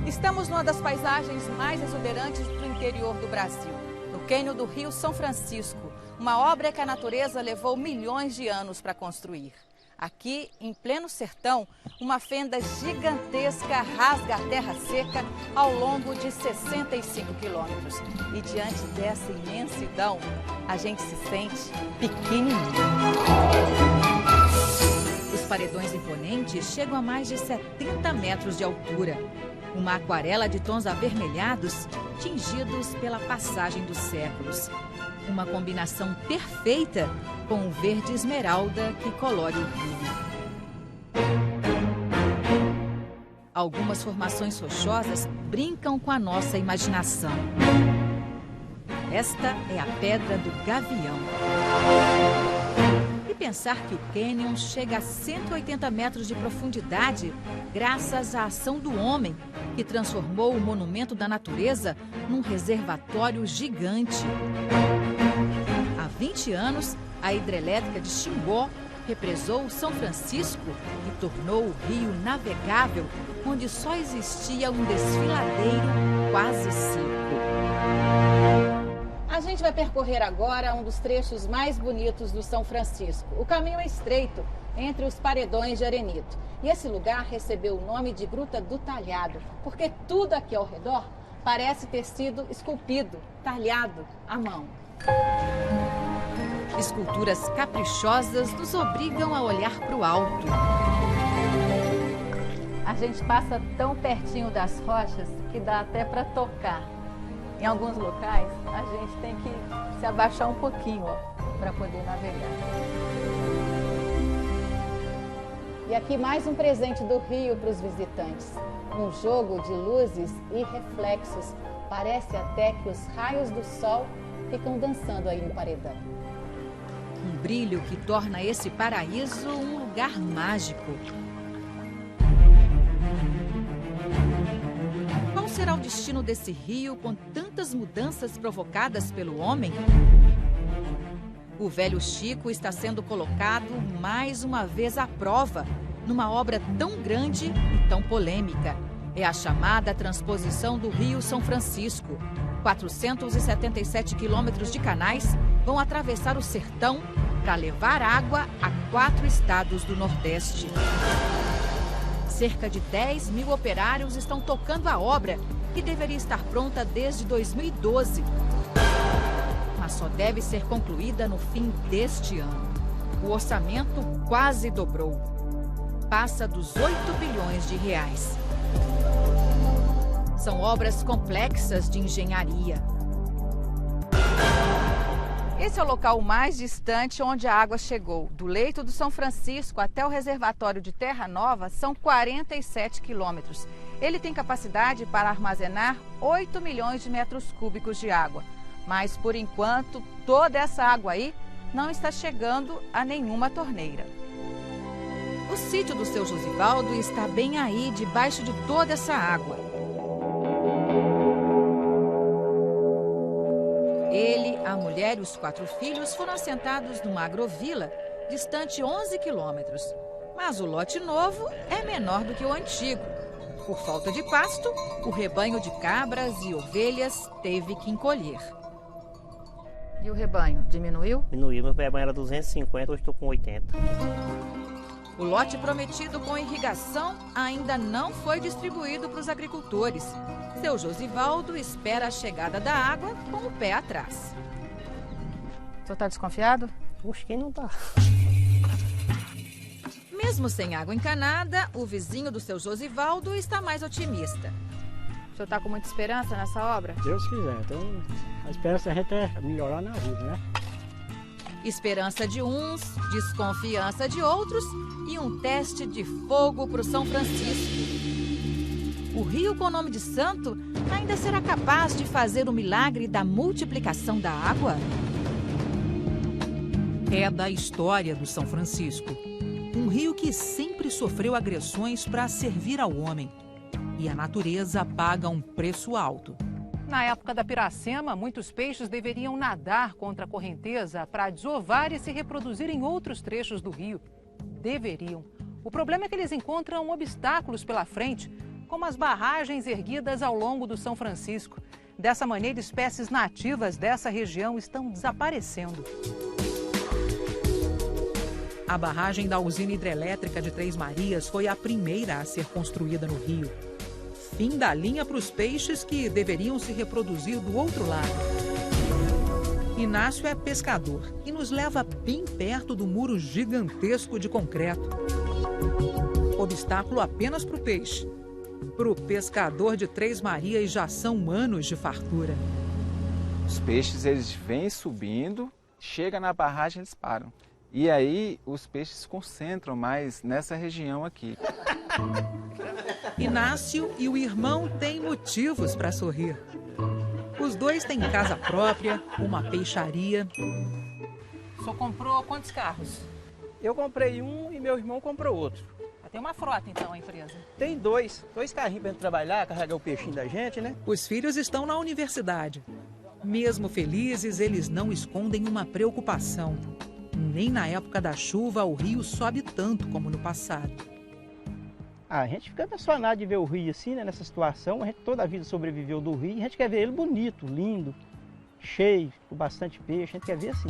Estamos numa das paisagens mais exuberantes do interior do Brasil, no cânion do Rio São Francisco, uma obra que a natureza levou milhões de anos para construir. Aqui, em pleno sertão, uma fenda gigantesca rasga a terra seca ao longo de 65 quilômetros. E diante dessa imensidão, a gente se sente pequenininho. Os paredões imponentes chegam a mais de 70 metros de altura. Uma aquarela de tons avermelhados, tingidos pela passagem dos séculos. Uma combinação perfeita com o verde esmeralda que colore o rio. Algumas formações rochosas brincam com a nossa imaginação. Esta é a Pedra do Gavião. E pensar que o cânion chega a 180 metros de profundidade graças à ação do homem, que transformou o monumento da natureza num reservatório gigante. Há 20 anos, a hidrelétrica de Xingó represou o São Francisco e tornou o rio navegável, onde só existia um desfiladeiro quase seco. A gente vai percorrer agora um dos trechos mais bonitos do São Francisco. O caminho é estreito, entre os paredões de arenito. E esse lugar recebeu o nome de Gruta do Talhado, porque tudo aqui ao redor parece ter sido esculpido, talhado à mão. Esculturas caprichosas nos obrigam a olhar para o alto. A gente passa tão pertinho das rochas que dá até para tocar. Em alguns locais, a gente tem que se abaixar um pouquinho para poder navegar. E aqui mais um presente do Rio para os visitantes. Um jogo de luzes e reflexos. Parece até que os raios do sol ficam dançando aí no paredão. Um brilho que torna esse paraíso um lugar mágico. Qual será o destino desse rio com tantas mudanças provocadas pelo homem? O velho Chico está sendo colocado mais uma vez à prova, numa obra tão grande e tão polêmica. É a chamada transposição do Rio São Francisco. 477 quilômetros de canais vão atravessar o sertão para levar água a 4 estados do Nordeste. Cerca de 10 mil operários estão tocando a obra, que deveria estar pronta desde 2012. Mas só deve ser concluída no fim deste ano. O orçamento quase dobrou. Passa dos 8 bilhões de reais. São obras complexas de engenharia. Esse é o local mais distante onde a água chegou. Do leito do São Francisco até o reservatório de Terra Nova são 47 quilômetros. Ele tem capacidade para armazenar 8 milhões de metros cúbicos de água. Mas, por enquanto, toda essa água aí não está chegando a nenhuma torneira. O sítio do seu Josivaldo está bem aí, debaixo de toda essa água. Ele, a mulher e os 4 filhos foram assentados numa agrovila, distante 11 quilômetros. Mas o lote novo é menor do que o antigo. Por falta de pasto, o rebanho de cabras e ovelhas teve que encolher. E o rebanho diminuiu? Diminuiu, meu rebanho era 250, hoje estou com 80. O lote prometido com irrigação ainda não foi distribuído para os agricultores. Seu Josivaldo espera a chegada da água com o pé atrás. O senhor está desconfiado? Oxe, quem não está? Mesmo sem água encanada, o vizinho do seu Josivaldo está mais otimista. O senhor está com muita esperança nessa obra? Deus quiser. Então, a esperança da gente é melhorar na vida, né? Esperança de uns, desconfiança de outros e um teste de fogo para o São Francisco. O rio com o nome de santo ainda será capaz de fazer o milagre da multiplicação da água? É da história do São Francisco. Um rio que sempre sofreu agressões para servir ao homem. E a natureza paga um preço alto. Na época da Piracema, muitos peixes deveriam nadar contra a correnteza para desovar e se reproduzir em outros trechos do rio. Deveriam. O problema é que eles encontram obstáculos pela frente, como as barragens erguidas ao longo do São Francisco. Dessa maneira, espécies nativas dessa região estão desaparecendo. A barragem da usina hidrelétrica de Três Marias foi a primeira a ser construída no rio. Fim da linha para os peixes que deveriam se reproduzir do outro lado. Inácio é pescador e nos leva bem perto do muro gigantesco de concreto. Obstáculo apenas para o peixe. Para o pescador de Três Marias já são anos de fartura. Os peixes eles vêm subindo, chega na barragem eles param. E aí os peixes se concentram mais nessa região aqui. Inácio e o irmão têm motivos para sorrir. Os dois têm casa própria, uma peixaria. O senhor comprou quantos carros? Eu comprei um e meu irmão comprou outro. Tem uma frota então a empresa? Tem dois carrinhos para gente trabalhar, carregar o peixinho da gente, né? Os filhos estão na universidade. Mesmo felizes, eles não escondem uma preocupação. Nem na época da chuva o rio sobe tanto como no passado. A gente fica emocionado de ver o rio assim, né, nessa situação. A gente toda a vida sobreviveu do rio. A gente quer ver ele bonito, lindo, cheio, com bastante peixe. A gente quer ver assim.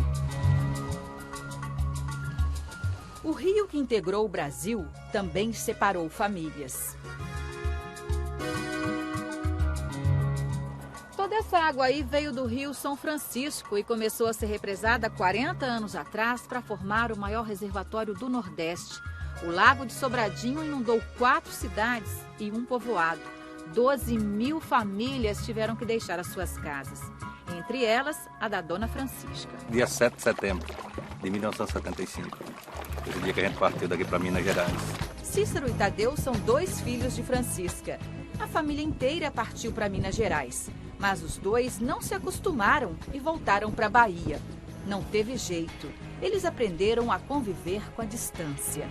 O rio que integrou o Brasil também separou famílias. Toda essa água aí veio do Rio São Francisco e começou a ser represada 40 anos atrás para formar o maior reservatório do Nordeste. O Lago de Sobradinho inundou 4 cidades e um povoado. 12 mil famílias tiveram que deixar as suas casas. Entre elas, a da Dona Francisca. Dia 7 de setembro de 1975. Esse dia que a gente partiu daqui para Minas Gerais. Cícero e Tadeu são 2 filhos de Francisca. A família inteira partiu para Minas Gerais. Mas os 2 não se acostumaram e voltaram para a Bahia. Não teve jeito. Eles aprenderam a conviver com a distância.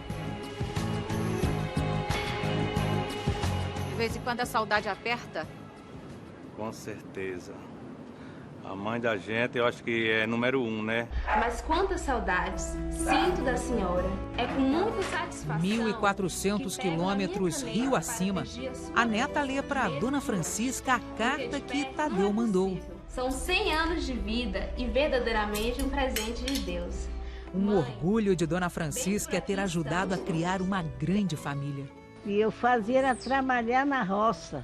De vez em quando a saudade aperta? Com certeza. A mãe da gente, eu acho que é número 1, né? Mas quantas saudades sinto da senhora. É com muita satisfação. 1.400 quilômetros rio acima. A neta lê para a Dona Francisca a carta que Tadeu mandou. São 100 anos de vida e verdadeiramente um presente de Deus. Um orgulho de Dona Francisca é ter ajudado a criar uma grande família. E eu fazia era trabalhar na roça.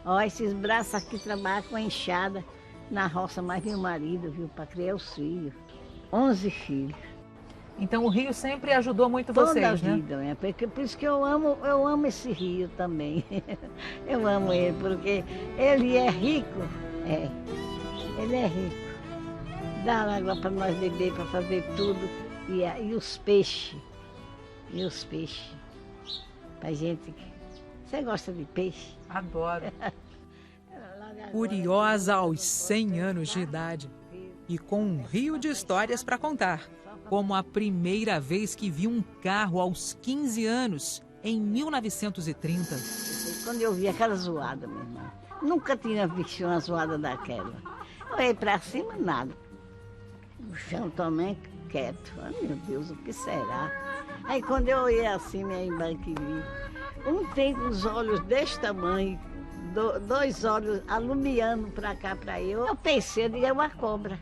Ó, esses braços aqui trabalham com a enxada. Na roça, mais meu marido, viu, para criar os filhos. 11 filhos. Então o rio sempre ajudou muito vocês, né? Toda a vida, porque por isso que eu amo esse rio também. Eu amo ele, porque ele é rico. É, ele é rico. Dá água para nós beber, para fazer tudo. E os peixes. E os peixes. Pra gente. Você gosta de peixe? Adoro. Curiosa aos 100 anos de idade. e com um rio de histórias para contar, como a primeira vez que viu um carro aos 15 anos, em 1930. Quando eu vi aquela zoada, meu irmão, nunca tinha visto uma zoada daquela. Eu olhei para cima, nada. O chão também quieto. Ai, meu Deus, o que será? Aí quando eu olhei assim, minha irmã que vi, um tem os olhos desse tamanho, dois olhos alumiando para cá, para aí. Eu pensei, eu digo, é uma cobra.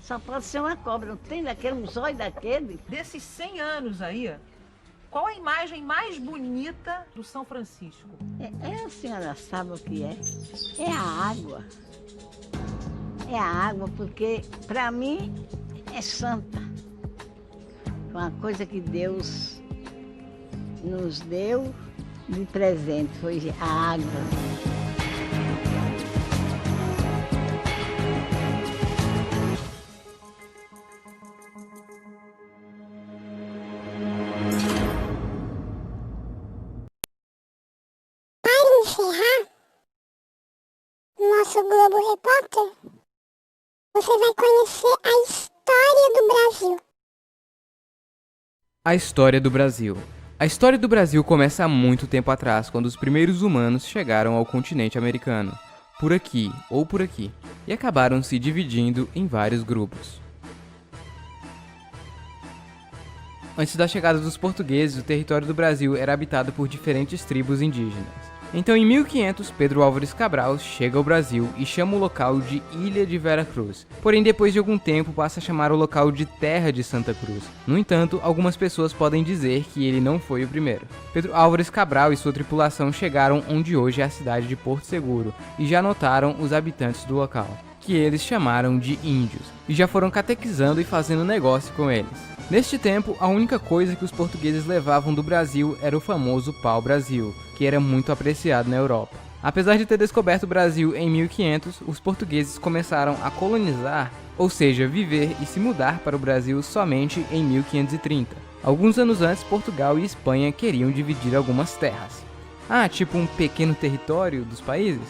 Só pode ser uma cobra, não tem daquele, uns olhos daquele. Desses 100 anos aí, qual a imagem mais bonita do São Francisco? A senhora sabe o que é? É a água. É a água, porque para mim é santa. Uma coisa que Deus nos deu de presente foi a água. Para encerrar nosso Globo Repórter, você vai conhecer a história do Brasil. A história do Brasil. A história do Brasil começa há muito tempo atrás, quando os primeiros humanos chegaram ao continente americano, por aqui ou por aqui, e acabaram se dividindo em vários grupos. Antes da chegada dos portugueses, o território do Brasil era habitado por diferentes tribos indígenas. Então, em 1500, Pedro Álvares Cabral chega ao Brasil e chama o local de Ilha de Vera Cruz. Porém, depois de algum tempo, passa a chamar o local de Terra de Santa Cruz. No entanto, algumas pessoas podem dizer que ele não foi o primeiro. Pedro Álvares Cabral e sua tripulação chegaram onde hoje é a cidade de Porto Seguro e já notaram os habitantes do local, que eles chamaram de índios, e já foram catequizando e fazendo negócio com eles. Neste tempo, a única coisa que os portugueses levavam do Brasil era o famoso pau-brasil, que era muito apreciado na Europa. Apesar de ter descoberto o Brasil em 1500, os portugueses começaram a colonizar, ou seja, viver e se mudar para o Brasil somente em 1530. Alguns anos antes, Portugal e Espanha queriam dividir algumas terras. Ah, tipo um pequeno território dos países?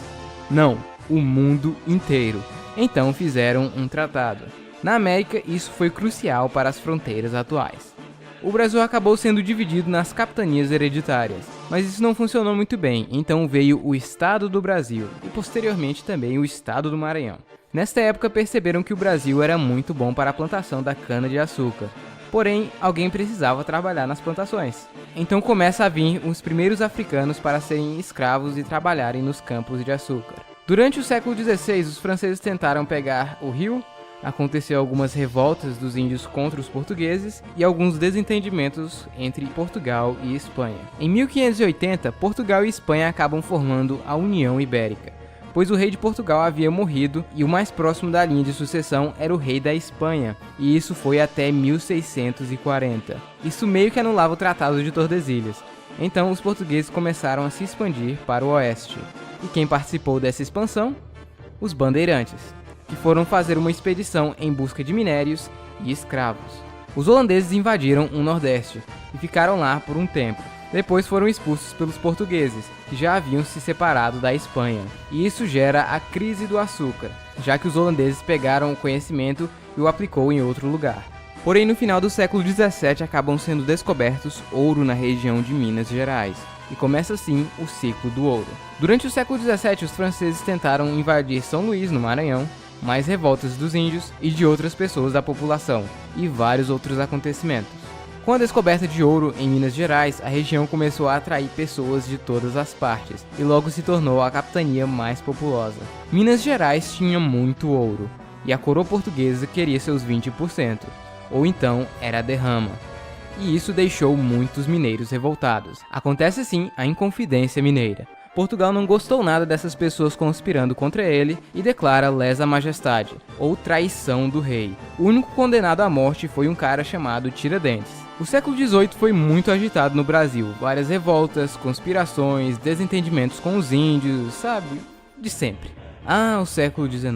Não, o mundo inteiro. Então fizeram um tratado. Na América, isso foi crucial para as fronteiras atuais. O Brasil acabou sendo dividido nas capitanias hereditárias, mas isso não funcionou muito bem, então veio o Estado do Brasil e posteriormente também o Estado do Maranhão. Nesta época perceberam que o Brasil era muito bom para a plantação da cana-de-açúcar, porém alguém precisava trabalhar nas plantações. Então começa a vir os primeiros africanos para serem escravos e trabalharem nos campos de açúcar. Durante o século XVI, os franceses tentaram pegar o rio. Aconteceu algumas revoltas dos índios contra os portugueses e alguns desentendimentos entre Portugal e Espanha. Em 1580, Portugal e Espanha acabam formando a União Ibérica, pois o rei de Portugal havia morrido e o mais próximo da linha de sucessão era o rei da Espanha, e isso foi até 1640. Isso meio que anulava o Tratado de Tordesilhas. Então os portugueses começaram a se expandir para o oeste. E quem participou dessa expansão? Os bandeirantes, que foram fazer uma expedição em busca de minérios e escravos. Os holandeses invadiram o Nordeste e ficaram lá por um tempo. Depois foram expulsos pelos portugueses, que já haviam se separado da Espanha. E isso gera a crise do açúcar, já que os holandeses pegaram o conhecimento e o aplicou em outro lugar. Porém, no final do século XVII acabam sendo descobertos ouro na região de Minas Gerais. E começa assim o ciclo do ouro. Durante o século XVII, os franceses tentaram invadir São Luís, no Maranhão, mais revoltas dos índios e de outras pessoas da população, e vários outros acontecimentos. Com a descoberta de ouro em Minas Gerais, a região começou a atrair pessoas de todas as partes, e logo se tornou a capitania mais populosa. Minas Gerais tinha muito ouro, e a coroa portuguesa queria seus 20%, ou então era a derrama. E isso deixou muitos mineiros revoltados. Acontece assim a Inconfidência Mineira. Portugal não gostou nada dessas pessoas conspirando contra ele e declara lesa majestade, ou traição do rei. O único condenado à morte foi um cara chamado Tiradentes. O século XVIII foi muito agitado no Brasil, várias revoltas, conspirações, desentendimentos com os índios, sabe? De sempre. Ah, o século XIX.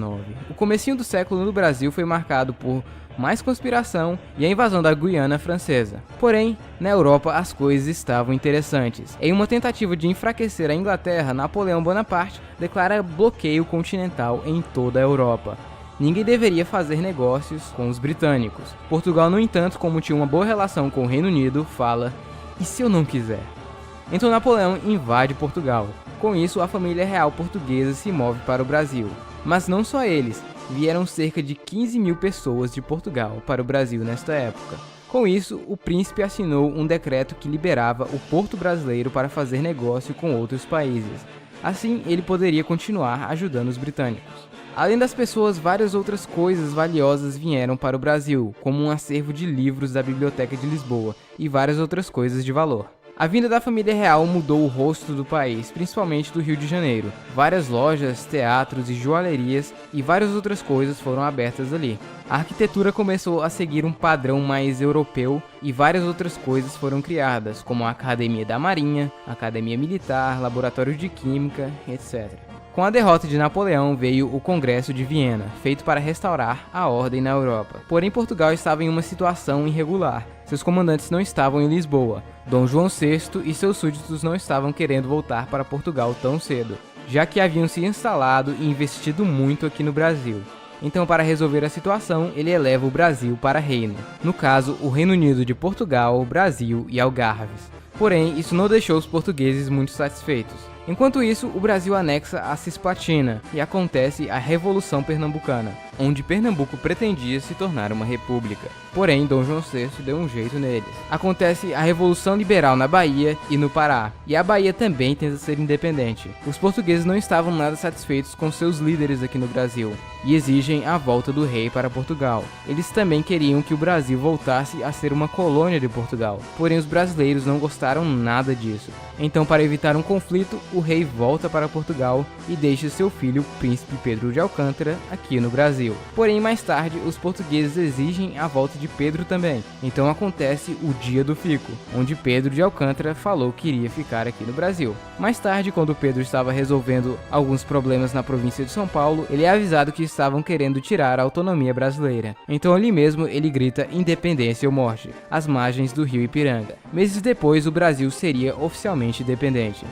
O comecinho do século no Brasil foi marcado por mais conspiração e a invasão da Guiana Francesa. Porém, na Europa as coisas estavam interessantes. Em uma tentativa de enfraquecer a Inglaterra, Napoleão Bonaparte declara bloqueio continental em toda a Europa. ninguém deveria fazer negócios com os britânicos. Portugal, no entanto, como tinha uma boa relação com o Reino Unido, fala: "E se eu não quiser?" Então Napoleão invade Portugal. Com isso, a família real portuguesa se move para o Brasil. Mas não só eles, vieram cerca de 15 mil pessoas de Portugal para o Brasil nesta época. Com isso, o príncipe assinou um decreto que liberava o porto brasileiro para fazer negócio com outros países. Assim, ele poderia continuar ajudando os britânicos. Além das pessoas, várias outras coisas valiosas vieram para o Brasil, como um acervo de livros da Biblioteca de Lisboa e várias outras coisas de valor. A vinda da família real mudou o rosto do país, principalmente do Rio de Janeiro. Várias lojas, teatros e joalherias e várias outras coisas foram abertas ali. A arquitetura começou a seguir um padrão mais europeu e várias outras coisas foram criadas, como a Academia da Marinha, Academia Militar, Laboratório de Química, etc. Com a derrota de Napoleão veio o Congresso de Viena, feito para restaurar a ordem na Europa. Porém, Portugal estava em uma situação irregular. Seus comandantes não estavam em Lisboa. Dom João VI e seus súditos não estavam querendo voltar para Portugal tão cedo, já que haviam se instalado e investido muito aqui no Brasil. Então, para resolver a situação, ele eleva o Brasil para reino. No caso, o Reino Unido de Portugal, Brasil e Algarves. Porém, isso não deixou os portugueses muito satisfeitos. Enquanto isso, o Brasil anexa a Cisplatina e acontece a Revolução Pernambucana, onde Pernambuco pretendia se tornar uma república. Porém, Dom João VI deu um jeito neles. Acontece a Revolução Liberal na Bahia e no Pará, e a Bahia também tenta ser independente. Os portugueses não estavam nada satisfeitos com seus líderes aqui no Brasil, e exigem a volta do rei para Portugal. Eles também queriam que o Brasil voltasse a ser uma colônia de Portugal, porém os brasileiros não gostaram nada disso. Então, para evitar um conflito, o rei volta para Portugal e deixa seu filho, o príncipe Pedro de Alcântara, aqui no Brasil. Porém, mais tarde, os portugueses exigem a volta de Pedro também. Então acontece o Dia do Fico, onde Pedro de Alcântara falou que iria ficar aqui no Brasil. Mais tarde, quando Pedro estava resolvendo alguns problemas na província de São Paulo, ele é avisado que estavam querendo tirar a autonomia brasileira. Então ali mesmo ele grita independência ou morte, às margens do rio Ipiranga. Meses depois, o Brasil seria oficialmente independente.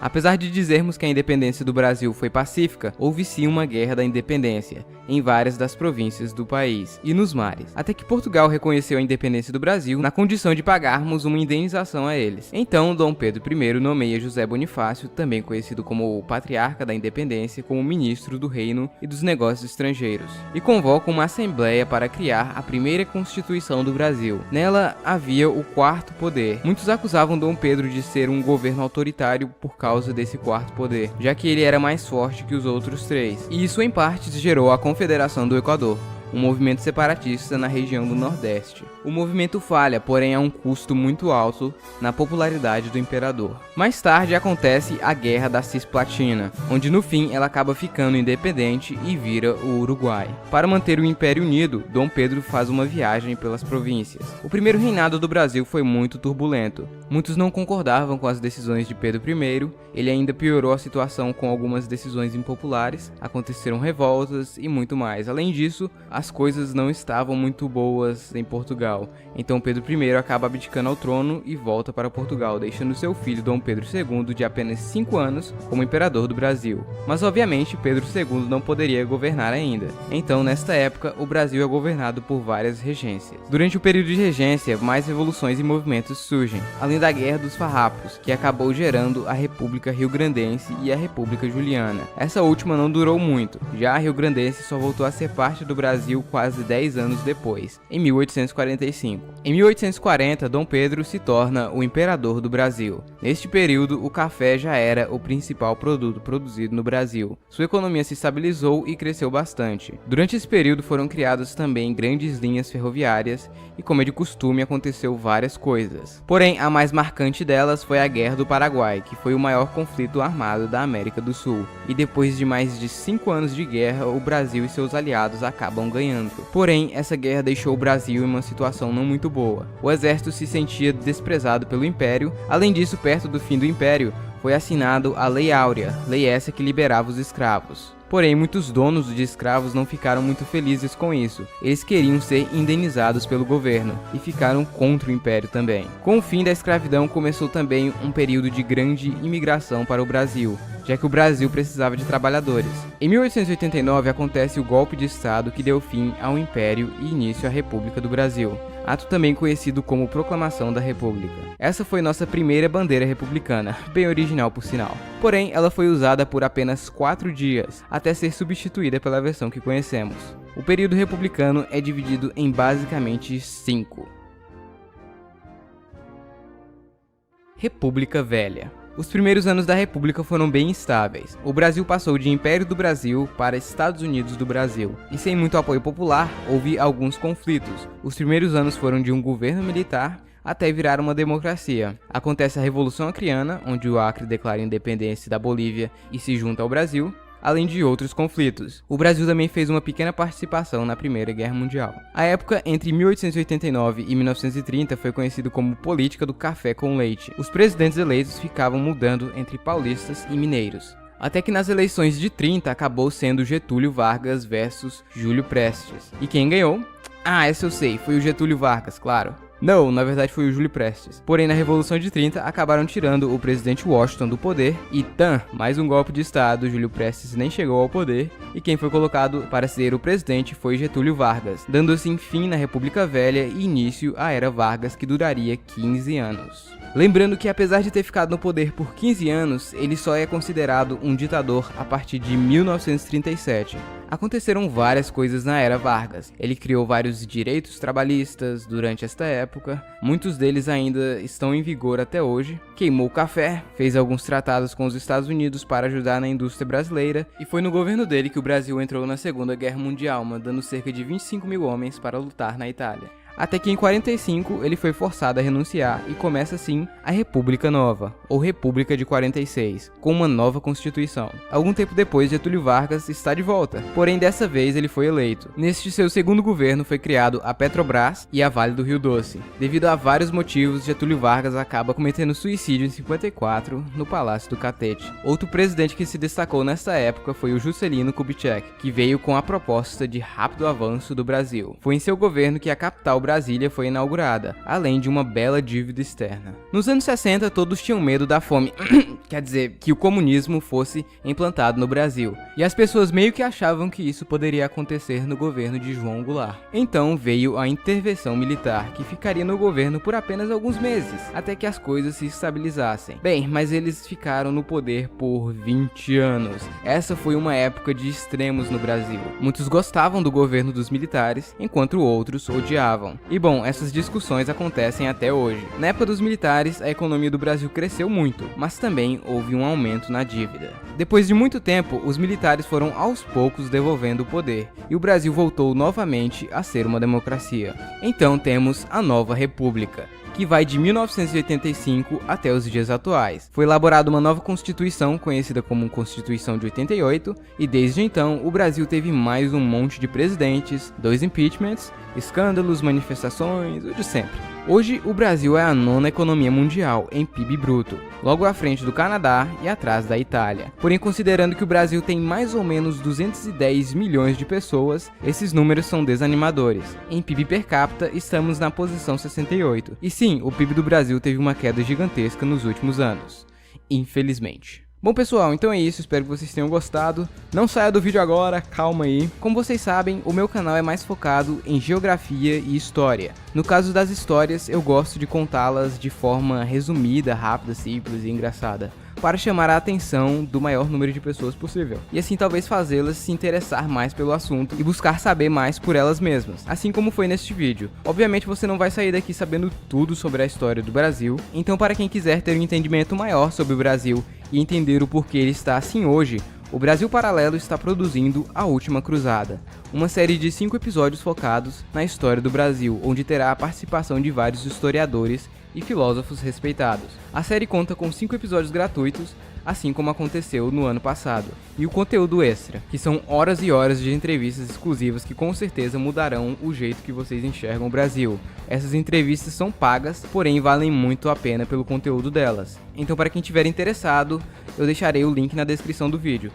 Apesar de dizermos que a independência do Brasil foi pacífica, houve sim uma guerra da independência em várias das províncias do país e nos mares, até que Portugal reconheceu a independência do Brasil na condição de pagarmos uma indenização a eles. Então, Dom Pedro I nomeia José Bonifácio, também conhecido como o Patriarca da Independência, como ministro do Reino e dos Negócios Estrangeiros, e convoca uma assembleia para criar a primeira Constituição do Brasil. Nela havia o quarto poder. Muitos acusavam Dom Pedro de ser um governo autoritário por causa desse quarto poder, já que ele era mais forte que os outros três. E isso em parte gerou a Confederação do Equador, um movimento separatista na região do Nordeste. O movimento falha, porém a um custo muito alto na popularidade do imperador. Mais tarde acontece a Guerra da Cisplatina, onde no fim ela acaba ficando independente e vira o Uruguai. Para manter o Império unido, Dom Pedro faz uma viagem pelas províncias. O primeiro reinado do Brasil foi muito turbulento. Muitos não concordavam com as decisões de Pedro I, ele ainda piorou a situação com algumas decisões impopulares, aconteceram revoltas e muito mais. Além disso, as coisas não estavam muito boas em Portugal. Então Pedro I acaba abdicando ao trono e volta para Portugal, deixando seu filho Dom Pedro II, de apenas 5 anos, como imperador do Brasil. Mas obviamente Pedro II não poderia governar ainda. Então nesta época o Brasil é governado por várias regências. Durante o período de regência, mais revoluções e movimentos surgem, além da Guerra dos Farrapos, que acabou gerando a República Rio-Grandense e a República Juliana. Essa última não durou muito, já a Rio-Grandense só voltou a ser parte do Brasil quase 10 anos depois, em 1845. Em 1840, Dom Pedro se torna o imperador do Brasil. Neste período, o café já era o principal produto produzido no Brasil. Sua economia se estabilizou e cresceu bastante. Durante esse período foram criadas também grandes linhas ferroviárias e, como é de costume, aconteceu várias coisas. Porém, a mais marcante delas foi a Guerra do Paraguai, que foi o maior conflito armado da América do Sul. E depois de mais de 5 anos de guerra, o Brasil e seus aliados acabam ganhando. Porém, essa guerra deixou o Brasil em uma situação não muito boa. O exército se sentia desprezado pelo Império. Além disso, perto do fim do Império, foi assinado a Lei Áurea, lei essa que liberava os escravos. Porém, muitos donos de escravos não ficaram muito felizes com isso. Eles queriam ser indenizados pelo governo e ficaram contra o Império também. Com o fim da escravidão, começou também um período de grande imigração para o Brasil. já que o Brasil precisava de trabalhadores. Em 1889 acontece o golpe de Estado que deu fim ao Império e início à República do Brasil, ato também conhecido como Proclamação da República. Essa foi nossa primeira bandeira republicana, bem original por sinal. Porém, ela foi usada por apenas 4 dias, até ser substituída pela versão que conhecemos. O período republicano é dividido em basicamente 5. República Velha. Os primeiros anos da República foram bem instáveis. O Brasil passou de Império do Brasil para Estados Unidos do Brasil, e sem muito apoio popular, houve alguns conflitos. Os primeiros anos foram de um governo militar até virar uma democracia. Acontece a Revolução Acreana, onde o Acre declara a independência da Bolívia e se junta ao Brasil, além de outros conflitos. O Brasil também fez uma pequena participação na Primeira Guerra Mundial. A época entre 1889 e 1930 foi conhecido como política do café com leite. Os presidentes eleitos ficavam mudando entre paulistas e mineiros. Até que nas eleições de 30 acabou sendo Getúlio Vargas versus Júlio Prestes. E quem ganhou? Ah, essa eu sei, foi o Getúlio Vargas, claro. Não, na verdade foi o Júlio Prestes. Porém, na Revolução de 30, acabaram tirando o presidente Washington do poder e mais um golpe de Estado, Júlio Prestes nem chegou ao poder e quem foi colocado para ser o presidente foi Getúlio Vargas, dando assim fim na República Velha e início à Era Vargas, que duraria 15 anos. Lembrando que apesar de ter ficado no poder por 15 anos, ele só é considerado um ditador a partir de 1937. Aconteceram várias coisas na Era Vargas. Ele criou vários direitos trabalhistas durante esta época, muitos deles ainda estão em vigor até hoje. Queimou o café, fez alguns tratados com os Estados Unidos para ajudar na indústria brasileira, e foi no governo dele que o Brasil entrou na Segunda Guerra Mundial, mandando cerca de 25 mil homens para lutar na Itália. Até que em 45 ele foi forçado a renunciar e começa assim a República Nova, ou República de 46, com uma nova Constituição. Algum tempo depois, Getúlio Vargas está de volta, porém dessa vez ele foi eleito. Neste seu segundo governo foi criado a Petrobras e a Vale do Rio Doce. Devido a vários motivos, Getúlio Vargas acaba cometendo suicídio em 54 no Palácio do Catete. Outro presidente que se destacou nesta época foi o Juscelino Kubitschek, que veio com a proposta de rápido avanço do Brasil. Foi em seu governo que a capital Brasília foi inaugurada, além de uma bela dívida externa. Nos anos 60, todos tinham medo da fome, quer dizer, que o comunismo fosse implantado no Brasil, e as pessoas meio que achavam que isso poderia acontecer no governo de João Goulart. Então veio a intervenção militar, que ficaria no governo por apenas alguns meses, até que as coisas se estabilizassem. Bem, mas eles ficaram no poder por 20 anos. Essa foi uma época de extremos no Brasil. Muitos gostavam do governo dos militares, enquanto outros odiavam. E bom, essas discussões acontecem até hoje. Na época dos militares, a economia do Brasil cresceu muito, mas também houve um aumento na dívida. Depois de muito tempo, os militares foram aos poucos devolvendo o poder, e o Brasil voltou novamente a ser uma democracia. Então temos a Nova República, que vai de 1985 até os dias atuais. Foi elaborada uma nova Constituição, conhecida como Constituição de 88, e desde então o Brasil teve mais um monte de presidentes, 2 impeachments, escândalos, manifestações, o de sempre. Hoje, o Brasil é a 9ª economia mundial em PIB bruto, logo à frente do Canadá e atrás da Itália. Porém, considerando que o Brasil tem mais ou menos 210 milhões de pessoas, esses números são desanimadores. Em PIB per capita, estamos na posição 68. E sim, o PIB do Brasil teve uma queda gigantesca nos últimos anos. Infelizmente. Bom pessoal, então é isso, espero que vocês tenham gostado. Não saia do vídeo agora, calma aí. Como vocês sabem, o meu canal é mais focado em geografia e história. No caso das histórias, eu gosto de contá-las de forma resumida, rápida, simples e engraçada, para chamar a atenção do maior número de pessoas possível, e assim talvez fazê-las se interessar mais pelo assunto e buscar saber mais por elas mesmas, assim como foi neste vídeo. Obviamente você não vai sair daqui sabendo tudo sobre a história do Brasil, então para quem quiser ter um entendimento maior sobre o Brasil e entender o porquê ele está assim hoje, o Brasil Paralelo está produzindo A Última Cruzada, uma série de 5 episódios focados na história do Brasil, onde terá a participação de vários historiadores e filósofos respeitados. A série conta com 5 episódios gratuitos, assim como aconteceu no ano passado, e o conteúdo extra, que são horas e horas de entrevistas exclusivas que com certeza mudarão o jeito que vocês enxergam o Brasil. Essas entrevistas são pagas, porém valem muito a pena pelo conteúdo delas. Então para quem tiver interessado, eu deixarei o link na descrição do vídeo.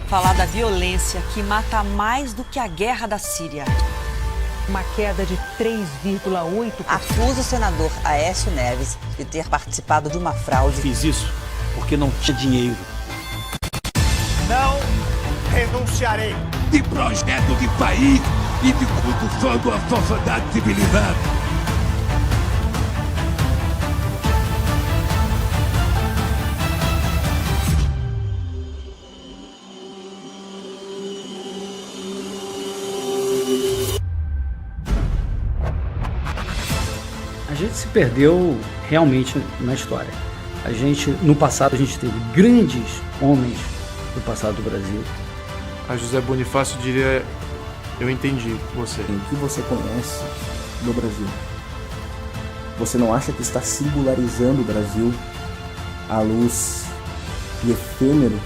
Falar da violência que mata mais do que a guerra da Síria. Uma queda de 3,8%. Acusa o senador Aécio Neves de ter participado de uma fraude. Fiz isso porque não tinha dinheiro. Não renunciarei. De projeto de país e de condução de uma sociedade civilizada. A gente se perdeu realmente na história. No passado, a gente teve grandes homens do passado do Brasil. A José Bonifácio diria, eu entendi você. O que você conhece do Brasil? Você não acha que está singularizando o Brasil à luz do efêmero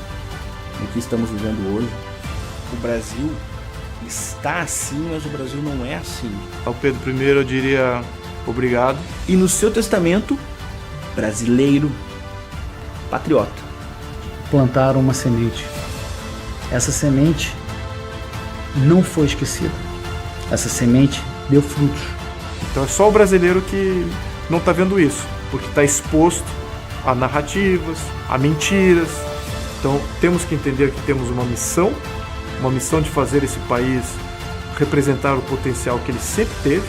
do que estamos vivendo hoje? O Brasil está assim, mas o Brasil não é assim. Ao Pedro I eu diria obrigado. E no seu testamento, brasileiro, patriota. Plantaram uma semente. Essa semente não foi esquecida. Essa semente deu frutos. Então é só o brasileiro que não está vendo isso, porque está exposto a narrativas, a mentiras. Então temos que entender que temos uma missão de fazer esse país representar o potencial que ele sempre teve.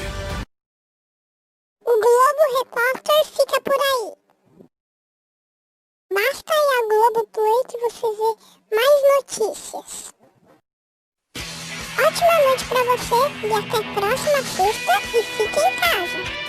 O Globo Repórter fica por aí. Basta ir a Globoplay que você vê mais notícias. Ótima noite pra você e até a próxima sexta e fique em casa.